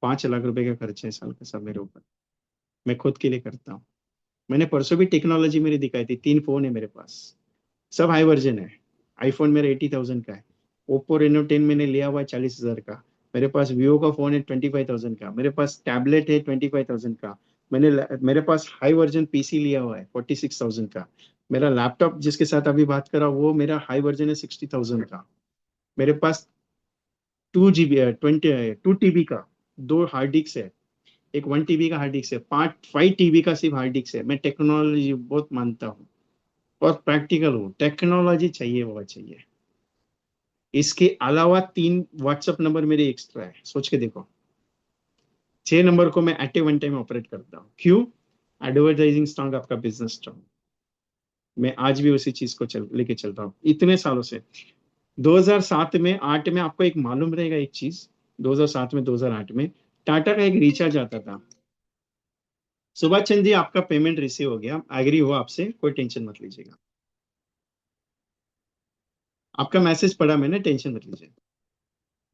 5 lakh रुपए का खर्चा है साल का, सब मेरे ऊपर, मैं खुद के लिए करता हूँ। मैंने परसों भी टेक्नोलॉजी मेरी दिखाई थी, 3 फोन है मेरे पास, सब हाई वर्जन है। आईफोन मेरा 80,000 का है। ओप्पो रेनो 10 मैंने लिया हुआ है 40,000 का। मेरे पास वीवो का फोन है 25,000 का। मेरे पास टैबलेट है 25,000 का। मेरे पास हाई वर्जन पीसी लिया हुआ है 46,000 का। मेरा लैपटॉप जिसके साथ अभी बात कर रहा हूँ, वो मेरा हाई वर्जन है 60,000 का। मेरे पास 2 GB 2 TB का 2 हार्ड डिस्क है। एक 1 TB का हार्ड डिस्क है, 5 TB का सिर्फ हार्ड डिस्क है। मैं टेक्नोलॉजी बहुत मानता हूँ और प्रैक्टिकल हूँ, टेक्नोलॉजी चाहिए वो चाहिए। इसके अलावा 3 व्हाट्सएप नंबर मेरे एक्स्ट्रा है, सोच के देखो। 6 नंबर को मैं एट ए वन टाइम ऑपरेट करता हूँ। क्यों? एडवर्टाइजिंग स्ट्रांग, आपका बिजनेस स्ट्रांग। मैं आज भी उसी चीज को लेके चल रहा हूँ इतने सालों से। 2007 में 8 में आपको एक मालूम रहेगा एक चीज, 2007 में 2008 में टाटा का एक रिचार्ज आता था। सुभाष चंद्र जी, आपका पेमेंट रिसीव हो गया, एग्री हुआ आपसे, कोई टेंशन मत लीजिएगा। आपका मैसेज पढ़ा मैंने, टेंशन मत लीजिए।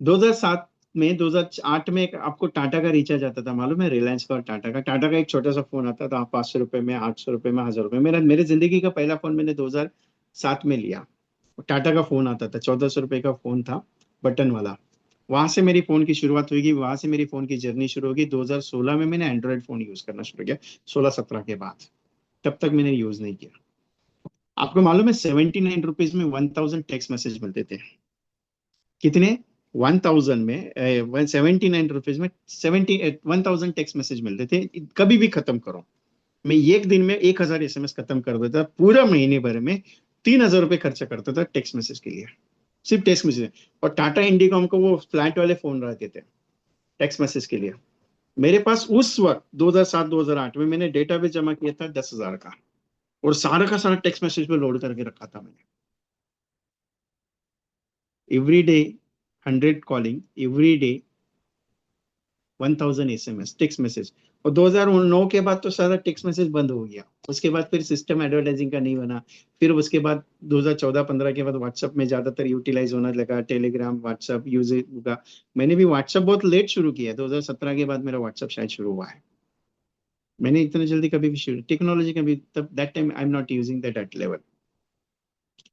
2007 में 2008 में एक आपको टाटा का रिचार्ज आता था, मालूम है? रिलायंस का और टाटा का एक छोटा सा फोन आता था, 500 रुपए में, 800 रुपए में, 1000 रुपए। मेरे जिंदगी का पहला फोन मैंने 2007 में लिया। टाटा का फोन आता था, 1400 रुपए का फोन था, बटन वाला। वहां से मेरी फोन की शुरुआत हुई, वहां से मेरी फोन की जर्नी शुरू होगी। 2016 में मैंने एंड्रॉइड फोन यूज करना शुरू किया, 16-17 के बाद। तब तक मैंने यूज नहीं किया। आपको मालूम है 79 रुपीज में 1000 टेक्स्ट मैसेज मिलते थे। कितने? 1000 में 79 रुपीज में 1000 टेक्स्ट मैसेज मिलते थे। कभी भी खत्म करो। मैं एक दिन में 1000 SMS खत्म कर देता, पूरा महीने भर में 3000 रुपये खर्चा करता था टेक्स्ट मैसेज के लिए, सिर्फ टेक्स्ट मैसेज। और टाटा इंडिकॉम को वो फ्लैट वाले फोन रहते थे टेक्स्ट मैसेज के लिए। मेरे पास उस वक्त 2007-2008 में मैंने डेटाबेस जमा किया था 10,000 का, और सारा का सारा टेक्स्ट मैसेज पे लोड करके रखा था मैंने। Every day 100 calling, every day 1000 SMS text message. और 2009 के बाद तो सारा टेक्स्ट मैसेज बंद हो गया। उसके बाद फिर सिस्टम एडवर्टाइजिंग का नहीं बना। फिर उसके बाद 2014-15 के बाद व्हाट्सएप में ज्यादातर यूटिलाइज होने लगा, टेलीग्राम, व्हाट्सएप यूज होगा। मैंने भी व्हाट्सएप बहुत लेट शुरू किया, 2017 के बाद मेरा व्हाट्सएप शायद शुरू हुआ है। मैंने इतना जल्दी कभी भी शुरू टेक्नोलॉजी का भी तब that time I am not using that at level.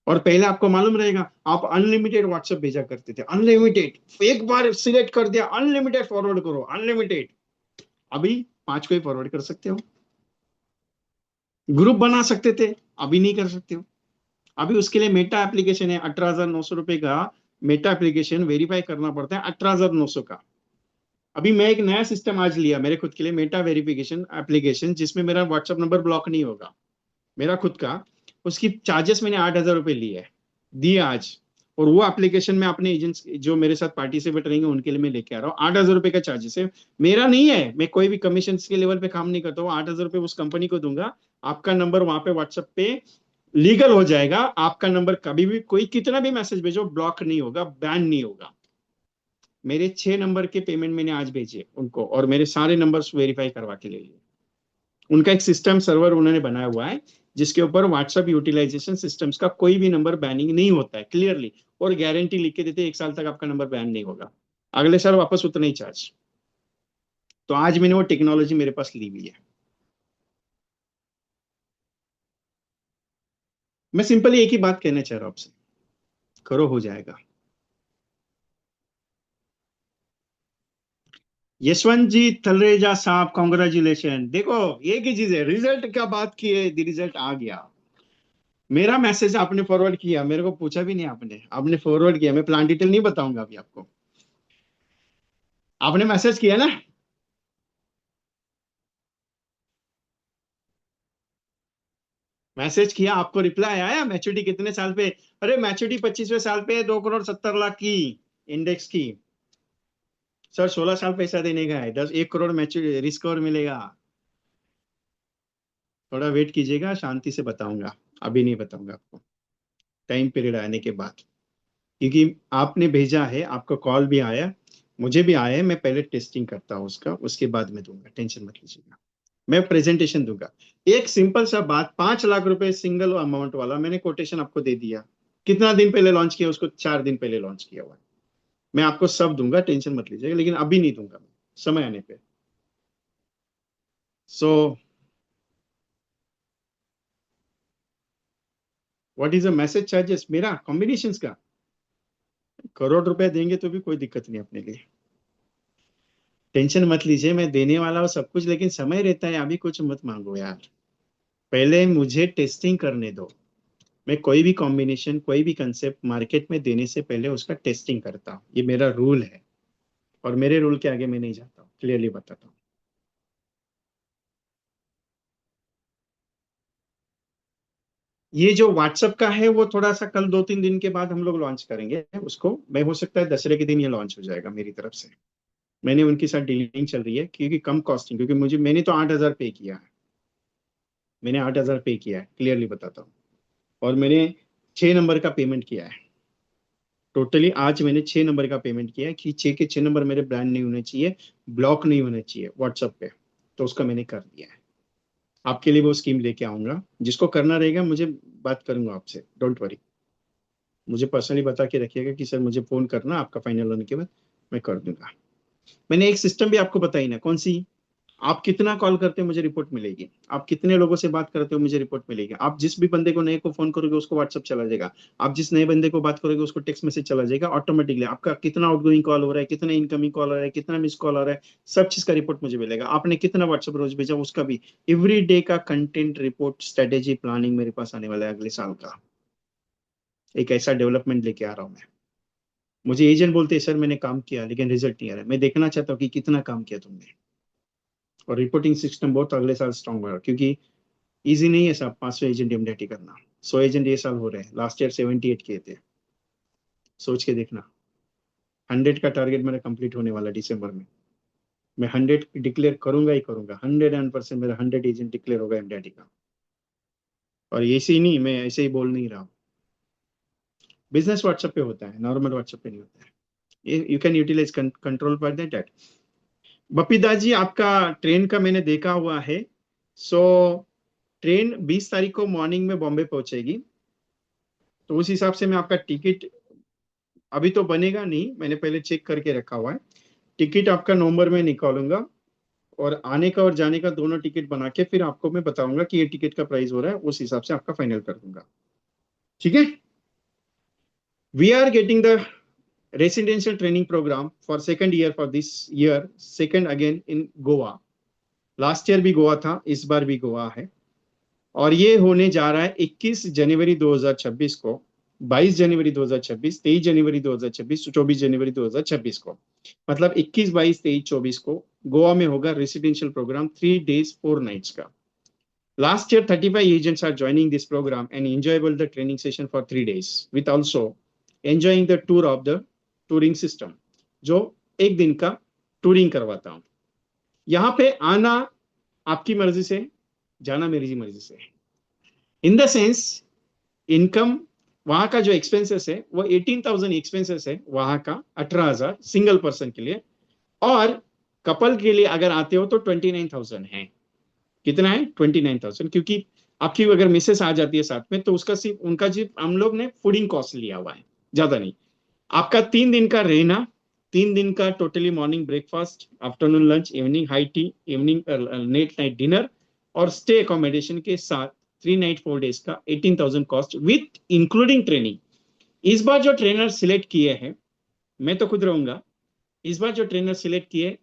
और पहले आपको मालूम रहेगा, आप अनलिमिटेड व्हाट्सएप भेजा करते थे, अनलिमिटेड। एक बार सिलेक्ट कर दिया, अनलिमिटेड फॉरवर्ड करो, अनलिमिटेड। अभी 5 को ही फॉरवर्ड कर सकते हो। ग्रुप बना सकते थे, अभी नहीं कर सकते हो। अभी उसके लिए मेटा एप्लीकेशन है, 18,900 रुपए का। मेटा एप्लीकेशन वेरीफाई करना पड़ता है, 18,900 का। अभी मैं एक नया सिस्टम आज लिया मेरे खुद के लिए, मेटा वेरिफिकेशन एप्लीकेशन, जिसमें मेरा व्हाट्सएप नंबर ब्लॉक नहीं होगा, मेरा खुद का। उसकी चार्जेस मैंने 8,000 रुपये लिए है, दिए आज। और वो एप्लीकेशन में अपने एजेंट्स जो मेरे साथ पार्टिसिपेट रहेंगे उनके लिए मैं लेके आ रहा हूँ। 8,000 रुपये का चार्जेस है, मेरा नहीं है। मैं कोई भी कमीशन के लेवल पे काम नहीं करता हूँ। 8,000 रुपये उस कंपनी को दूंगा। आपका नंबर वहां पे व्हाट्सएप पे लीगल हो जाएगा। आपका नंबर कभी भी कोई कितना भी मैसेज भेजो, ब्लॉक नहीं होगा, बैन नहीं होगा। मेरे 6 नंबर के पेमेंट मैंने आज भेजे उनको, और मेरे सारे नंबर्स वेरीफाई करवा के ले लिए। उनका एक सिस्टम सर्वर उन्होंने बनाया हुआ है, जिसके ऊपर व्हाट्सएप यूटिलाइजेशन सिस्टम्स का कोई भी नंबर बैनिंग नहीं होता है, क्लियरली। और गारंटी लिख के देते हैं, 1 साल तक आपका नंबर बैन नहीं होगा, अगले साल वापस उतना ही चार्ज। तो आज मैंने वो टेक्नोलॉजी मेरे पास ली हुई है। मैं सिंपली एक ही बात कहना चाह रहा हूं आपसे, करो, हो जाएगा। यशवंत जी थलरेजा साहब, कॉन्ग्रेचुलेशन। देखो, एक ही चीज है, रिजल्ट क्या बात की है, रिजल्ट आ गया। मेरा मैसेज आपने फॉरवर्ड किया, मेरे को पूछा भी नहीं आपने, आपने फॉरवर्ड किया। मैं प्लान डिटेल नहीं बताऊंगा अभी आपको। आपने मैसेज किया ना? मैसेज किया, आपको रिप्लाई आया? मैच्योरिटी कितने साल पे? अरे मैच्योरिटी 25वें साल पे, 2,70,00,000 की इंडेक्स की। सर 16 साल पैसा देने का है, 1 करोड़ मैच्योरिटी रिस्क और मिलेगा। थोड़ा वेट कीजिएगा, शांति से बताऊंगा। अभी नहीं बताऊंगा आपको, टाइम पीरियड आने के बाद। क्योंकि आपने भेजा है, आपका कॉल भी आया, मुझे भी आया है। मैं पहले टेस्टिंग करता हूँ उसका, उसके बाद में दूंगा, टेंशन मत लीजिएगा। मैं प्रेजेंटेशन दूंगा। एक सिंपल सा बात, 5 लाख रुपए सिंगल अमाउंट वाला मैंने कोटेशन आपको दे दिया। कितना दिन पहले लॉन्च किया उसको? 4 दिन पहले लॉन्च किया हुआ है। मैं आपको सब दूंगा, टेंशन मत लीजिएगा, लेकिन अभी नहीं दूंगा मैं, समय आने पे। So what is the message charges मेरा कॉम्बिनेशन का? करोड़ रुपए देंगे तो भी कोई दिक्कत नहीं अपने लिए। टेंशन मत लीजिए, मैं देने वाला हूँ सब कुछ, लेकिन समय रहता है, अभी कुछ मत मांगो यार। पहले मुझे टेस्टिंग करने दो। मैं कोई भी कॉम्बिनेशन, कोई भी कंसेप्ट मार्केट में देने से पहले उसका टेस्टिंग करता हूँ, ये मेरा रूल है। और मेरे रूल के आगे मैं नहीं जाता हूँ, क्लियरली बताता हूँ। ये जो व्हाट्सएप का है, वो थोड़ा सा कल 2-3 दिन के बाद हम लोग लॉन्च करेंगे उसको। मैं हो सकता है दशहरे के दिन ये लॉन्च हो जाएगा मेरी तरफ से। मैंने उनके साथ डीलिंग चल रही है, क्योंकि कम कॉस्टिंग, क्योंकि मैंने तो 8,000 पे किया है। मैंने 8,000 पे किया है, क्लियरली बताता हूँ। और मैंने 6 नंबर का पेमेंट किया है। टोटली आज मैंने 6 नंबर का पेमेंट किया है कि 6 के 6 नंबर मेरे ब्रांड नहीं होने चाहिए, ब्लॉक नहीं होने चाहिए व्हाट्सएप पे। तो उसका मैंने कर दिया है। आपके लिए वो स्कीम लेके आऊंगा, जिसको करना रहेगा मुझे बात करूंगा आपसे, डोंट वरी। मुझे पर्सनली बता के रखिएगा कि सर मुझे फोन करना आपका फाइनल होने के बाद, मैं कर दूंगा। मैंने एक सिस्टम भी आपको बताई ना, कौन सी? आप कितना कॉल करते हो मुझे रिपोर्ट मिलेगी, आप कितने लोगों से बात करते हो मुझे रिपोर्ट मिलेगी, आप जिस भी बंदे को नए को फोन करोगे उसको व्हाट्सअप चला जाएगा, आप जिस नए बंदे को बात करोगे उसको टेक्स्ट मैसेज चला जाएगा ऑटोमेटिकली, आपका कितना आउटगोइंग कॉल हो रहा है, कितना इनकमिंग कॉल हो रहा है, कितना मिस कॉल आ रहा है, सब चीज का रिपोर्ट मुझे मिलेगा। आपने कितना व्हाट्सअप रोज भेजा उसका भी, एवरी डे का कंटेंट रिपोर्ट, स्ट्रेटेजी प्लानिंग मेरे पास आने वाला है अगले साल का। एक ऐसा डेवलपमेंट लेके आ रहा हूँ मैं। मुझे एजेंट बोलते हैं सर मैंने काम किया लेकिन रिजल्ट नहीं आ रहा है, मैं देखना चाहता हूँ कि कितना काम किया तुमने। और रिपोर्टिंग सिस्टम बहुत अगले साल स्ट्रॉन्ग होगा, क्योंकि इजी नहीं है साहब 500 एजेंट इम्यूनिटी करना। 100 एजेंट ये साल हो रहे हैं, लास्ट ईयर 78 किए थे। सोच के देखना, 100 का टारगेट मेरा कंप्लीट होने वाला दिसंबर में। मैं 100 डिक्लेयर करूंगा ही करूंगा, 101% मेरा 100 एजेंट डिक्लेयर होगा इम्यूनिटी का। और ऐसे ही नहीं, मैं ऐसे ही बोल नहीं रहा हूँ। बिजनेस व्हाट्सएप पे होता है, नॉर्मल व्हाट्सएप पे नहीं होता है। You can utilize control for that. Bapida ji, आपका ट्रेन का मैंने देखा हुआ है। सो ट्रेन 20 तारीख को मॉर्निंग में बॉम्बे पहुंचेगी। तो उस हिसाब से मैं आपका टिकट, अभी तो बनेगा नहीं, मैंने पहले चेक करके रखा हुआ है। टिकट आपका नवंबर में निकालूंगा, और आने का और जाने का दोनों टिकट बना के फिर आपको मैं बताऊंगा कि ये टिकट का प्राइस हो रहा है, उस हिसाब से आपका फाइनल कर दूंगा। ठीक है। We are getting the residential training program for second year, for this year second again in Goa. Last year भी गोवा था, इस बार भी गोवा है। और ये होने जा रहा है 21 जनवरी 2026 को, 22 जनवरी 2026, 23 जनवरी 2026, 24 जनवरी 2026 को। मतलब 21, 22, 23, 24 को गोवा में होगा रेसिडेंशियल प्रोग्राम, 3 days 4 nights का। Last year 35 agents are joining this program and enjoyable the training session for 3 days, with also enjoying the tour of the touring system, जो एक दिन का टूरिंग करवाता हूँ। यहाँ पे आना आपकी मर्जी से, जाना मेरी मर्जी से। इन द सेंस, इनकम, वहां का जो एक्सपेंसेस है वो 18,000 एक्सपेंसेस है वहां का, 18,000 सिंगल पर्सन के लिए। और कपल के लिए अगर आते हो तो 29,000 है। कितना है? 29,000, क्योंकि आपकी अगर मिसेस आ जाती है साथ में तो उसका सिर्फ उनका सिर्फ हम लोग ने फूडिंग कॉस्ट लिया हुआ है, ज्यादा नहीं। आपका 3 दिन का रहना, 3 दिन का totally, morning breakfast, afternoon lunch, evening high tea, evening late night dinner, और स्टे अकोमोडेशन के साथ 3 night 4 days का 18,000 कॉस्ट विथ इंक्लूडिंग ट्रेनिंग। इस बार जो ट्रेनर सिलेक्ट किए हैं, मैं तो खुद रहूंगा, इस बार जो ट्रेनर सिलेक्ट किए,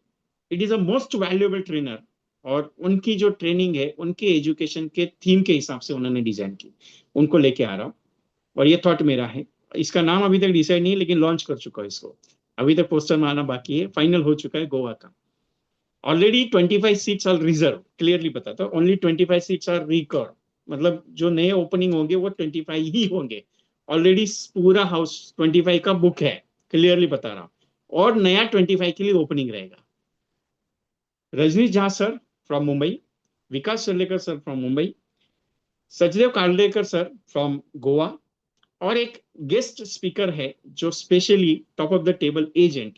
it is a most valuable trainer. और उनकी जो ट्रेनिंग है उनके एजुकेशन के थीम के हिसाब से उन्होंने डिजाइन की, उनको लेके आ रहा हूँ। और ये थॉट मेरा है, इसका नाम अभी तक डिसाइड नहीं है, लेकिन लॉन्च कर चुका है इसको। अभी तक पोस्टर में आना बाकी है, फाइनल हो चुका है गोवा का। Already 25 seats are reserve, clearly बताता हूँ, ओनली 25 सीट्स आर रिकॉर्ड। मतलब जो नए ओपनिंग होंगे वो 25 ही होंगे। ऑलरेडी पूरा हाउस 25 का बुक है, क्लियरली बता रहा हूँ। और नया 25 के लिए ओपनिंग रहेगा। Rajneesh Jha sir from Mumbai, Vikas Charlekar sir from Mumbai, Sachdev Kandlekar sir from Goa, और एक गेस्ट स्पीकर है जो specially top of the table agent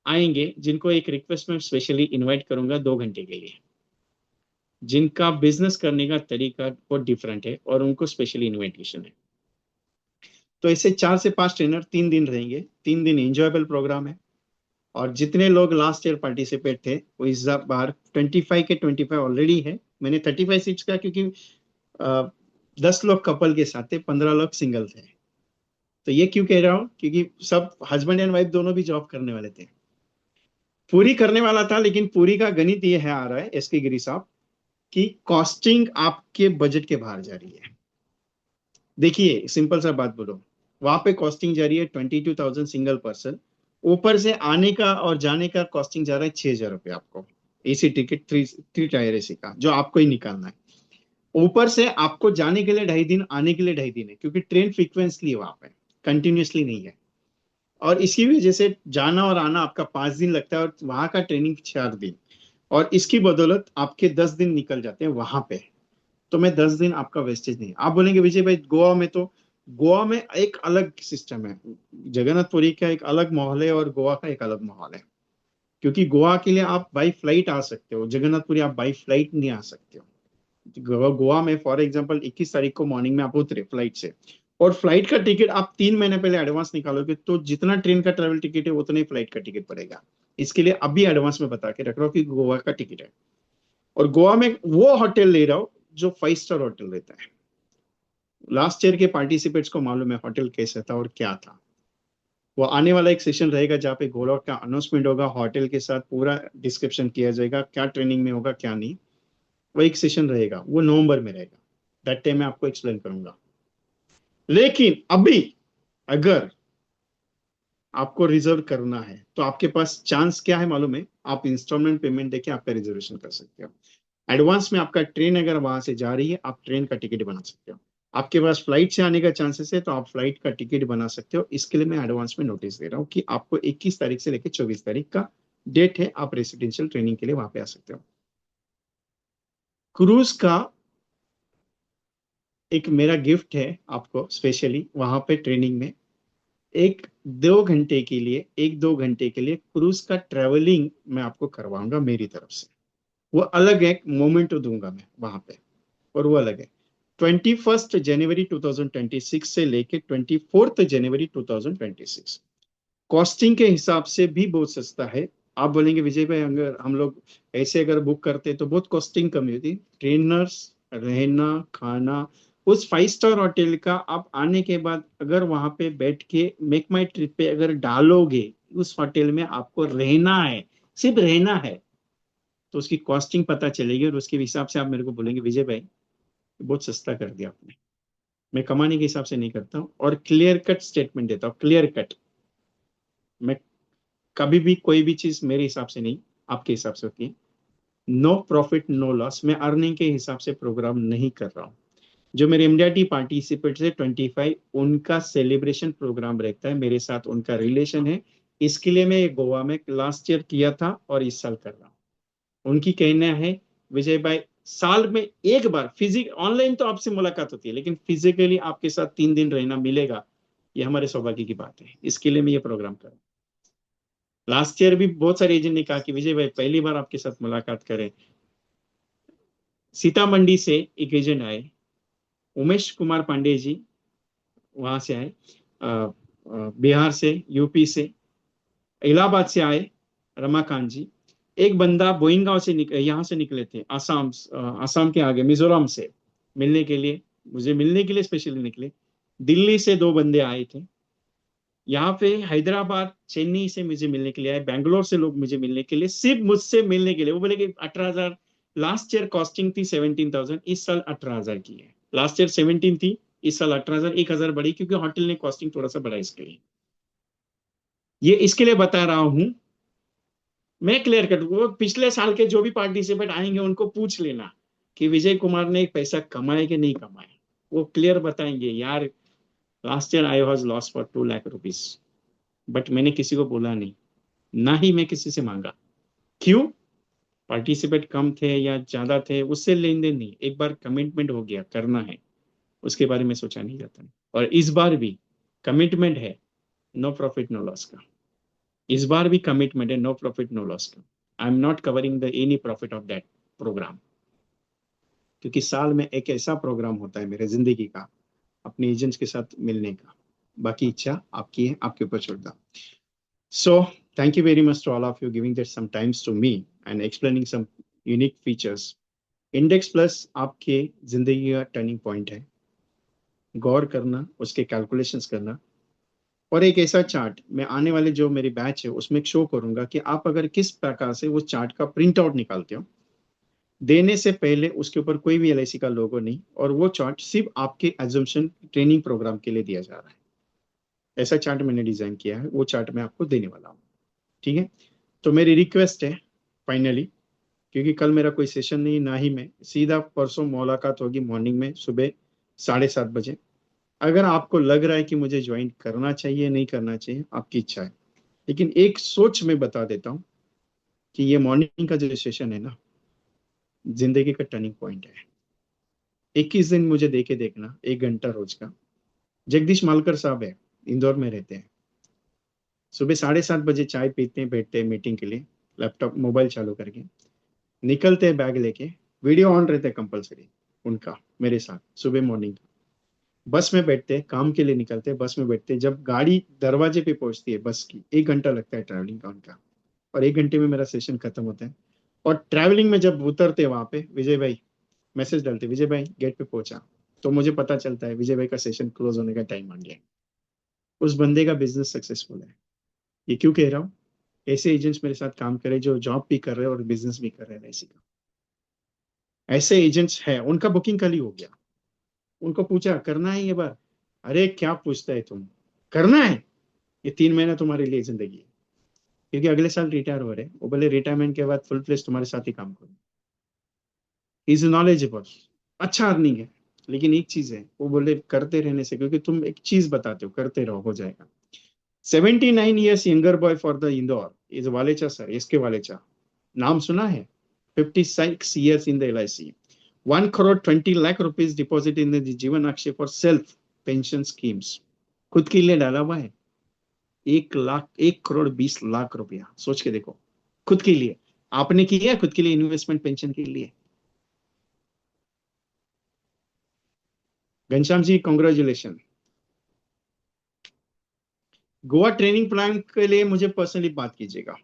आएंगे, जिनको एक रिक्वेस्ट में स्पेशली इनवाइट करूंगा 2 घंटे के लिए, जिनका बिजनेस करने का तरीका बहुत डिफरेंट है और उनको स्पेशली इनविटेशन है। तो ऐसे 4 से 5 ट्रेनर 3 दिन रहेंगे, 3 दिन एंजॉयबल प्रोग्राम है। और जितने लोग लास्ट ईयर पार्टिसिपेट थे वो इस बार 25 के 25 ऑलरेडी है। मैंने 35 सीट्स का, क्योंकि 10 लोग कपल के साथ थे, 15 लोग सिंगल थे। तो ये क्यों कह रहा हूँ, क्योंकि सब हस्बैंड एंड वाइफ दोनों भी जॉब करने वाले थे। पूरी करने वाला था, लेकिन पूरी का गणित ये है आ रहा है एस के गिरी साहब, कि कॉस्टिंग आपके बजट के बाहर जा रही है। देखिए सिंपल सा बात बोलो, वहां पे कॉस्टिंग जा रही है 22,000 सिंगल पर्सन। ऊपर से आने का और जाने का कॉस्टिंग जा रहा है 6,000 रुपये आपको। AC ticket, three tier AC का, जो आपको ही निकालना है। ऊपर से आपको जाने के लिए 2.5 दिन, आने के लिए 2.5 दिन है, क्योंकि ट्रेन फ्रीक्वेंसली है वहां पे, कंटिन्यूसली नहीं है। और इसकी वजह से जाना और आना आपका 5 दिन लगता है और वहां का ट्रेनिंग 4 दिन, और इसकी बदौलत आपके 10 दिन निकल जाते हैं वहां पे। तो मैं 10 दिन आपका वेस्टेज नहीं। आप बोलेंगे विजय भाई गोवा में तो, गोवा में एक अलग सिस्टम है, जगन्नाथपुरी का एक अलग माहौल है और गोवा का एक अलग माहौल है। क्योंकि गोवा के लिए आप बाई फ्लाइट आ सकते हो, जगन्नाथपुरी आप बाई फ्लाइट नहीं आ सकते हो। गोवा में फॉर एग्जांपल 21 तारीख को मॉर्निंग में आप उतरे फ्लाइट से, और फ्लाइट का टिकट आप 3 महीने पहले एडवांस निकालोगे तो जितना ट्रेन का ट्रेवल टिकट है उतना ही फ्लाइट का टिकट पड़ेगा। इसके लिए अभी एडवांस में बता के रख रहा हूँ कि गोवा का टिकट है। और गोवा में वो होटल ले रहा हूँ जो 5 स्टार होटल रहता है। लास्ट ईयर के पार्टिसिपेट्स को मालूम है होटल कैसा था और क्या था। वो आने वाला एक सेशन रहेगा जहाँ पे गोवा का अनाउंसमेंट होगा, होटल के साथ पूरा डिस्क्रिप्शन किया जाएगा, क्या ट्रेनिंग में होगा क्या नहीं। वो एक सेशन रहेगा, वो नवंबर में रहेगा। दैट टाइम मैं आपको एक्सप्लेन करूंगा। लेकिन अभी अगर आपको रिजर्व करना है तो आपके पास चांस क्या है मालूम है, आप इंस्टॉलमेंट पेमेंट देके आपका रिजर्वेशन कर सकते हो। एडवांस में आपका ट्रेन अगर वहां से जा रही है आप ट्रेन का टिकट बना सकते हो। आपके पास फ्लाइट से आने का चांसेस है तो आप फ्लाइट का टिकट बना सकते हो। इसके लिए मैं एडवांस में नोटिस दे रहा हूँ कि आपको 21 तारीख से लेकर 24 तारीख का डेट है, आप रेसिडेंशियल ट्रेनिंग के लिए वहां पे आ सकते हो। क्रूज का एक मेरा गिफ्ट है आपको स्पेशली, वहां पे ट्रेनिंग में एक 2 घंटे के लिए, 1-2 घंटे के लिए क्रूज का ट्रेवलिंग मैं आपको करवाऊंगा मेरी तरफ से। वो अलग एक मोमेंट दूंगा मैं वहां पे, और वो अलग है। 21 जनवरी 2026 से लेके 24 जनवरी 2026, कॉस्टिंग के हिसाब से भी बहुत सस्ता है। आप बोलेंगे विजय भाई अगर हम लोग ऐसे अगर बुक करते तो बहुत कॉस्टिंग कम होती। ट्रेनर्स, रहना, खाना, उस 5 स्टार होटल का आप आने के बाद अगर वहां पे बैठ के मेक माई ट्रिप पे अगर डालोगे, उस होटल में आपको रहना है, सिर्फ रहना है, तो उसकी कॉस्टिंग पता चलेगी और उसके हिसाब से आप मेरे को बोलेंगे विजय भाई बहुत सस्ता कर दिया आपने। मैं कमाने के हिसाब से नहीं करता हूँ और क्लियर कट स्टेटमेंट देता हूँ, क्लियर कट। मैं कभी भी कोई भी चीज मेरे हिसाब से नहीं, आपके हिसाब से होती है। नो प्रॉफिट नो लॉस, मैं अर्निंग के हिसाब से प्रोग्राम नहीं कर रहा हूँ। जो मेरे एमडीआरटी पार्टिसिपेट है 25, उनका सेलिब्रेशन प्रोग्राम रहता है, मेरे साथ उनका रिलेशन है। इसके लिए मैं गोवा में लास्ट ईयर किया था और इस साल कर रहा हूँ। उनकी कहना है विजय भाई साल में एक बार फिजिक, ऑनलाइन तो आपसे मुलाकात होती है लेकिन फिजिकली आपके साथ 3 दिन रहना मिलेगा, ये हमारे सौभाग्य की बात है। इसके लिए मैं ये प्रोग्राम कर रहा हूँ। लास्ट ईयर भी बहुत सारे एजेंट ने कहा कि विजय भाई पहली बार आपके साथ मुलाकात करें। सीतामढ़ी से एक एजेंट आए, उमेश कुमार पांडे जी, वहां से आए। बिहार से, यूपी से, इलाहाबाद से आए रमाकांत जी। एक बंदा बोइंगांव से यहाँ से निकले थे, आसाम, आसाम के आगे मिजोरम से मिलने के लिए, मुझे मिलने के लिए स्पेशली निकले। दिल्ली से 2 बंदे आए थे, यहाँ पे हैदराबाद चेन्नई से मुझे मिलने के लिए आए, बैंगलोर से लोग मुझे मिलने के लिए, सिर्फ मुझसे मिलने के लिए। वो बोले कि 18,000, लास्ट ईयर कॉस्टिंग थी 17,000, इस साल 18,000 की है। लास्ट ईयर 17 थी, इस साल 18,000, 1,000 बढ़ी क्योंकि होटल ने कॉस्टिंग थोड़ा सा बढ़ा इसके लिए। ये इसके लिए बता रहा हूं, मैं क्लियर कर दूं, वो पिछले साल के जो भी पार्टिसिपेंट आएंगे उनको पूछ लेना कि विजय कुमार ने पैसा कमाया कि नहीं कमाया। वो क्लियर बताएंगे यार last year I was loss for 2 lakh rupees, but मैंने किसी को बोला नहीं, ना ही मैं किसी से मांगा। क्यों? पार्टिसिपेट कम थे या ज्यादा थे उससे लेन देन नहीं, एक बार कमिटमेंट हो गया करना है, उसके बारे में सोचा नहीं जाता। और इस बार भी कमिटमेंट है, नो प्रॉफिट नो लॉस का। इस बार भी कमिटमेंट है, नो प्रॉफिट नो लॉस का। I am not covering the any profit of that program, क्योंकि साल में एक ऐसा प्रोग्राम होता है मेरे जिंदगी का, अपने एजेंट्स के साथ मिलने का। बाकी इच्छा आपकी है, आपके ऊपर छोड़ता। So thank you very much to all of you giving that some times to me and explaining some unique features. Index plus आपके जिंदगी का टर्निंग पॉइंट है, गौर करना, उसके कैलकुलेशंस करना। और एक ऐसा चार्ट मैं आने वाले जो मेरी बैच है उसमें शो करूंगा कि आप अगर किस प्रकार से वो चार्ट का प्रिंट आउट निकालते हो, देने से पहले उसके ऊपर कोई भी एलआईसी का लोगो नहीं, और वो चार्ट सिर्फ आपके एजम्पशन ट्रेनिंग प्रोग्राम के लिए दिया जा रहा है। ऐसा चार्ट मैंने डिजाइन किया है, वो चार्ट मैं आपको देने वाला हूँ। ठीक है? तो मेरी रिक्वेस्ट है फाइनली, क्योंकि कल मेरा कोई सेशन नहीं, ना ही मैं, सीधा परसों मुलाकात होगी मॉर्निंग में सुबह 7:30 बजे। अगर आपको लग रहा है कि मुझे ज्वाइन करना चाहिए नहीं करना चाहिए, आपकी इच्छा है, लेकिन एक सोच मैं बता देता हूँ कि ये मॉर्निंग का जो सेशन है ना, जिंदगी का टर्निंग पॉइंट है। 21 दिन मुझे दे के देखना, 1 घंटा रोज का। जगदीश मालकर साहब है, इंदौर में रहते हैं। सुबह 7:30 बजे चाय पीते हैं, बैठते हैं मीटिंग के लिए, लैपटॉप मोबाइल चालू करके निकलते हैं, बैग लेके। वीडियो ऑन रहता है कंपलसरी उनका, मेरे साथ सुबह मॉर्निंग। बस में बैठते हैं, काम के लिए निकलते हैं, बस में बैठते हैं। जब गाड़ी दरवाजे पे पहुंचती है बस की, 1 घंटा लगता है ट्रैवलिंग का उनका, और 1 घंटे में मेरा सेशन खत्म होता है। और ट्रैवलिंग में जब उतरते हैं वहां पे, विजय भाई मैसेज डालते, विजय भाई गेट पे पहुंचा, तो मुझे पता चलता है विजय भाई का सेशन क्लोज होने का टाइम आ गया। उस बंदे का बिजनेस सक्सेसफुल है। ये क्यों कह रहा हूँ? ऐसे एजेंट्स मेरे साथ काम करे जो जॉब भी कर रहे हैं और बिजनेस भी कर रहे हैं ऐसे का। ऐसे एजेंट्स हैं, उनका बुकिंग कल ही हो गया। उनको पूछा करना है ये बार, अरे क्या पूछता है तुम, करना है। ये 3 महीना तुम्हारे लिए जिंदगी है, क्योंकि अगले साल रिटायर हो रहे हैं। वो बोले रिटायरमेंट के बाद फुल फ्लेज तुम्हारे साथ ही काम करूँ। इज नॉलेजेबल, अच्छा अर्निंग है। लेकिन एक चीज है, वो बोले करते रहने से, क्योंकि तुम एक चीज बताते हो, करते रहो हो जाएगा। 79 years younger boy for the Indore is Walecha sir, S के वालेचा। नाम सुना है? 56 years in the LIC, 1 crore 20 lakh rupees deposit in the Jeevan Akshay for self pension schemes. खुद के लिए डाला हुआ है। 1 लाख, 1 करोड़ 20 लाख रुपया, सोच के देखो। खुद के लिए आपने किया है, खुद के लिए इन्वेस्टमेंट पेंशन के लिए। Ghanshyam ji congratulation. Goa training plan के लिए मुझे पर्सनली बात कीजिएगा,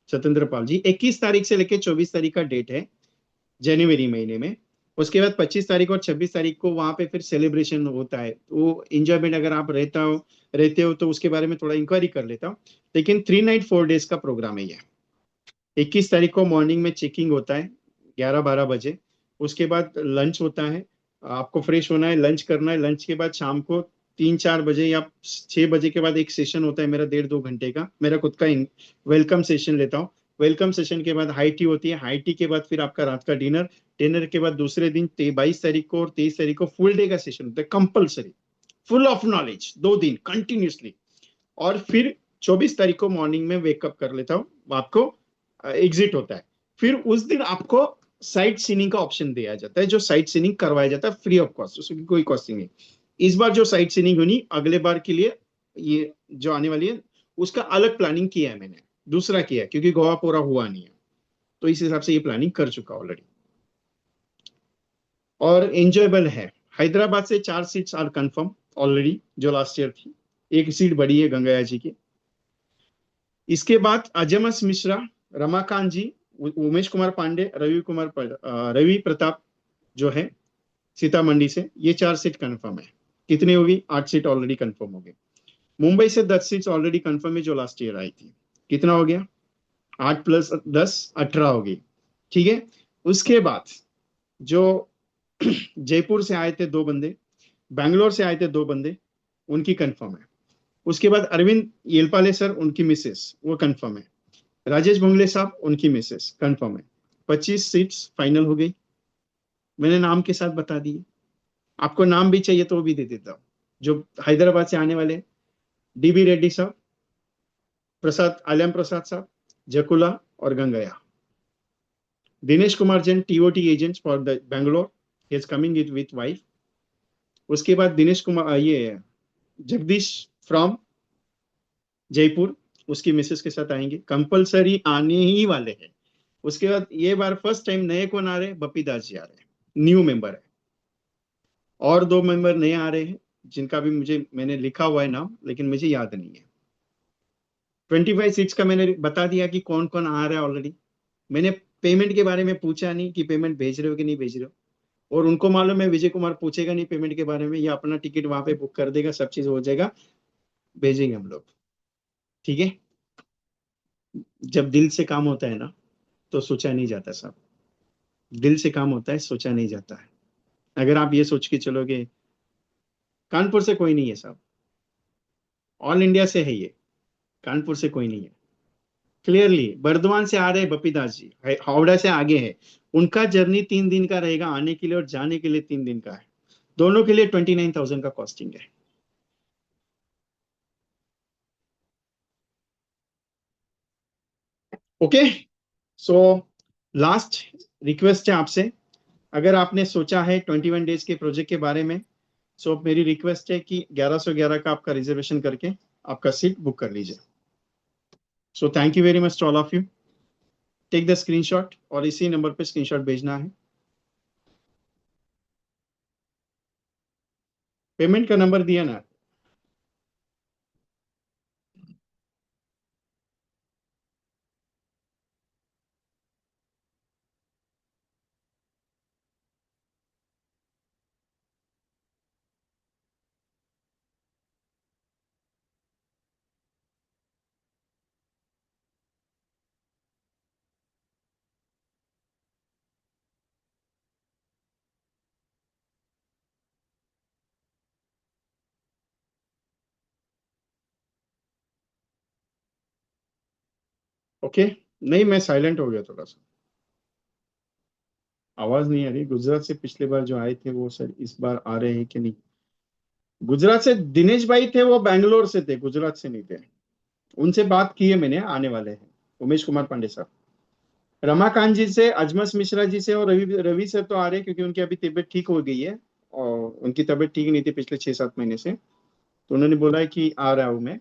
सत्येंद्र पाल जी। 21 तारीख से लेकर 24 तारीख का डेट है, जनवरी महीने में। उसके बाद 25 तारीख और 26 तारीख को वहां पे फिर सेलिब्रेशन होता है। वो इंजॉयमेंट, अगर आप रहते हो तो उसके बारे में थोड़ा इंक्वायरी कर लेता हूँ। लेकिन 3 नाइट 4 डेज का प्रोग्राम है ये। 21 तारीख को मॉर्निंग में चेकिंग होता है, 11-12 बजे। उसके बाद लंच होता है, आपको फ्रेश होना है, लंच करना है। लंच के बाद शाम को 3-4 बजे या 6 बजे के बाद एक सेशन होता है मेरा, 1.5-2 घंटे का, मेरा खुद का वेलकम सेशन लेता हूँ। वेलकम सेशन के बाद हाई टी होती है, हाई टी के बाद फिर आपका रात का डिनर। डिनर के बाद दूसरे दिन 22 तारीख को और 23 तारीख को फुल डे का सेशन होता है कंपल्सरी, फुल ऑफ नॉलेज, 2 दिन कंटिन्यूसली। और फिर 24 तारीख को मॉर्निंग में वेकअप कर लेता हूँ, आपको एग्जिट होता है। फिर उस दिन आपको साइट सीनिंग का ऑप्शन दिया जाता है, जो साइट सीनिंग करवाया जाता है फ्री ऑफ कॉस्ट, उसकी कोई कॉस्टिंग नहीं। इस बार जो साइट सीनिंग होनी, अगले बार के लिए ये जो आने वाली है, उसका अलग प्लानिंग किया है मैंने, दूसरा किया है, क्योंकि गोवा पूरा हुआ नहीं है। तो इस हिसाब से ये प्लानिंग कर चुका ऑलरेडी, और एंजॉयबल है। हैदराबाद से 4 सीट्स आर कंफर्म ऑलरेडी, जो लास्ट ईयर थी। एक सीट बड़ी है गंगाया जी की। इसके बाद अजमस मिश्रा, रमाकांत जी, उमेश कुमार पांडे, रवि प्रताप जो है सीतामंडी से, ये 4 सीट कंफर्म है। कितनी होगी? 8 सीट ऑलरेडी कंफर्म हो गई। मुंबई से 10 सीट्स ऑलरेडी कंफर्म है, जो लास्ट ईयर आई थी। कितना हो गया? 8 + 10 18 हो गई। ठीक है। उसके बाद जो जयपुर से आए थे 2 बंदे, बैंगलोर से आए थे 2 बंदे, उनकी कंफर्म है। उसके बाद अरविंद येलपाले सर, उनकी मिसेस, वो कंफर्म है। राजेश भोंगले साहब, उनकी मिसेस, कंफर्म है। 25 सीट्स फाइनल हो गई, मैंने नाम के साथ बता दिए। आपको नाम भी चाहिए तो वो भी दे देता हूँ। जो हैदराबाद से आने वाले, डीबी रेड्डी साहब, प्रसाद, आलम प्रसाद साहब, जकुला और Gangaya. Dinesh Kumar Jain, TOT agent for the Bangalore, he is coming with wife. उसके बाद दिनेश कुमार, ये जगदीश फ्रॉम जयपुर, उसकी मिसेस के साथ आएंगे, कंपलसरी आने ही वाले हैं। उसके बाद ये बार फर्स्ट टाइम नए कौन आ रहे हैं? बप्पी दास जी आ रहे हैं, न्यू मेंबर है। और 2 मेंबर नए आ रहे हैं, जिनका भी मैंने लिखा हुआ है नाम, लेकिन मुझे याद नहीं है। 25 सीट्स का मैंने बता दिया कि कौन कौन आ रहा है ऑलरेडी। मैंने पेमेंट के बारे में पूछा नहीं कि पेमेंट भेज रहे हो कि नहीं भेज रहे हो, और उनको मालूम है विजय कुमार पूछेगा नहीं पेमेंट के बारे में, या अपना टिकट वहां पे बुक कर देगा, सब चीज हो जाएगा, भेजेंगे हम लोग। ठीक है। जब दिल से काम होता है ना, तो सोचा नहीं जाता साहब। दिल से काम होता है, सोचा नहीं जाता है। अगर आप ये सोच के चलोगे, कानपुर से कोई नहीं है साहब, ऑल इंडिया से है ये, कानपुर से कोई नहीं है। क्लियरली बर्धमान से आ रहे हैं बप्पी दास जी, हावड़ा से आगे है। उनका जर्नी 3 दिन का रहेगा, आने के लिए और जाने के लिए 3 दिन का है। दोनों के लिए 29,000 का कॉस्टिंग है। ओके, सो लास्ट रिक्वेस्ट है आपसे, अगर आपने सोचा है 21 डेज के प्रोजेक्ट के बारे में, सो मेरी रिक्वेस्ट है कि 1111 का आपका रिजर्वेशन करके आपका सीट बुक कर लीजिए। So thank you very much to all of you. Take the screenshot और इसी नंबर पे स्क्रीनशॉट भेजना है। पेमेंट का नंबर दिया ना। ओके, नहीं मैं साइलेंट हो गया थोड़ा सा, आवाज नहीं आ रही। गुजरात से पिछले बार जो आए थे वो सर इस बार आ रहे हैं कि नहीं? गुजरात से दिनेश भाई थे, वो बैंगलोर से थे, गुजरात से नहीं थे। उनसे बात की है मैंने, आने वाले हैं। उमेश कुमार पांडे साहब, रमाकांत जी से, अजमस मिश्रा जी से और रवि रवि सर तो आ रहे हैं क्योंकि उनकी अभी तबीयत ठीक हो गई है, और उनकी तबीयत ठीक नहीं थी पिछले 6-7 महीने से, तो उन्होंने बोला है कि आ रहा हूँ मैं।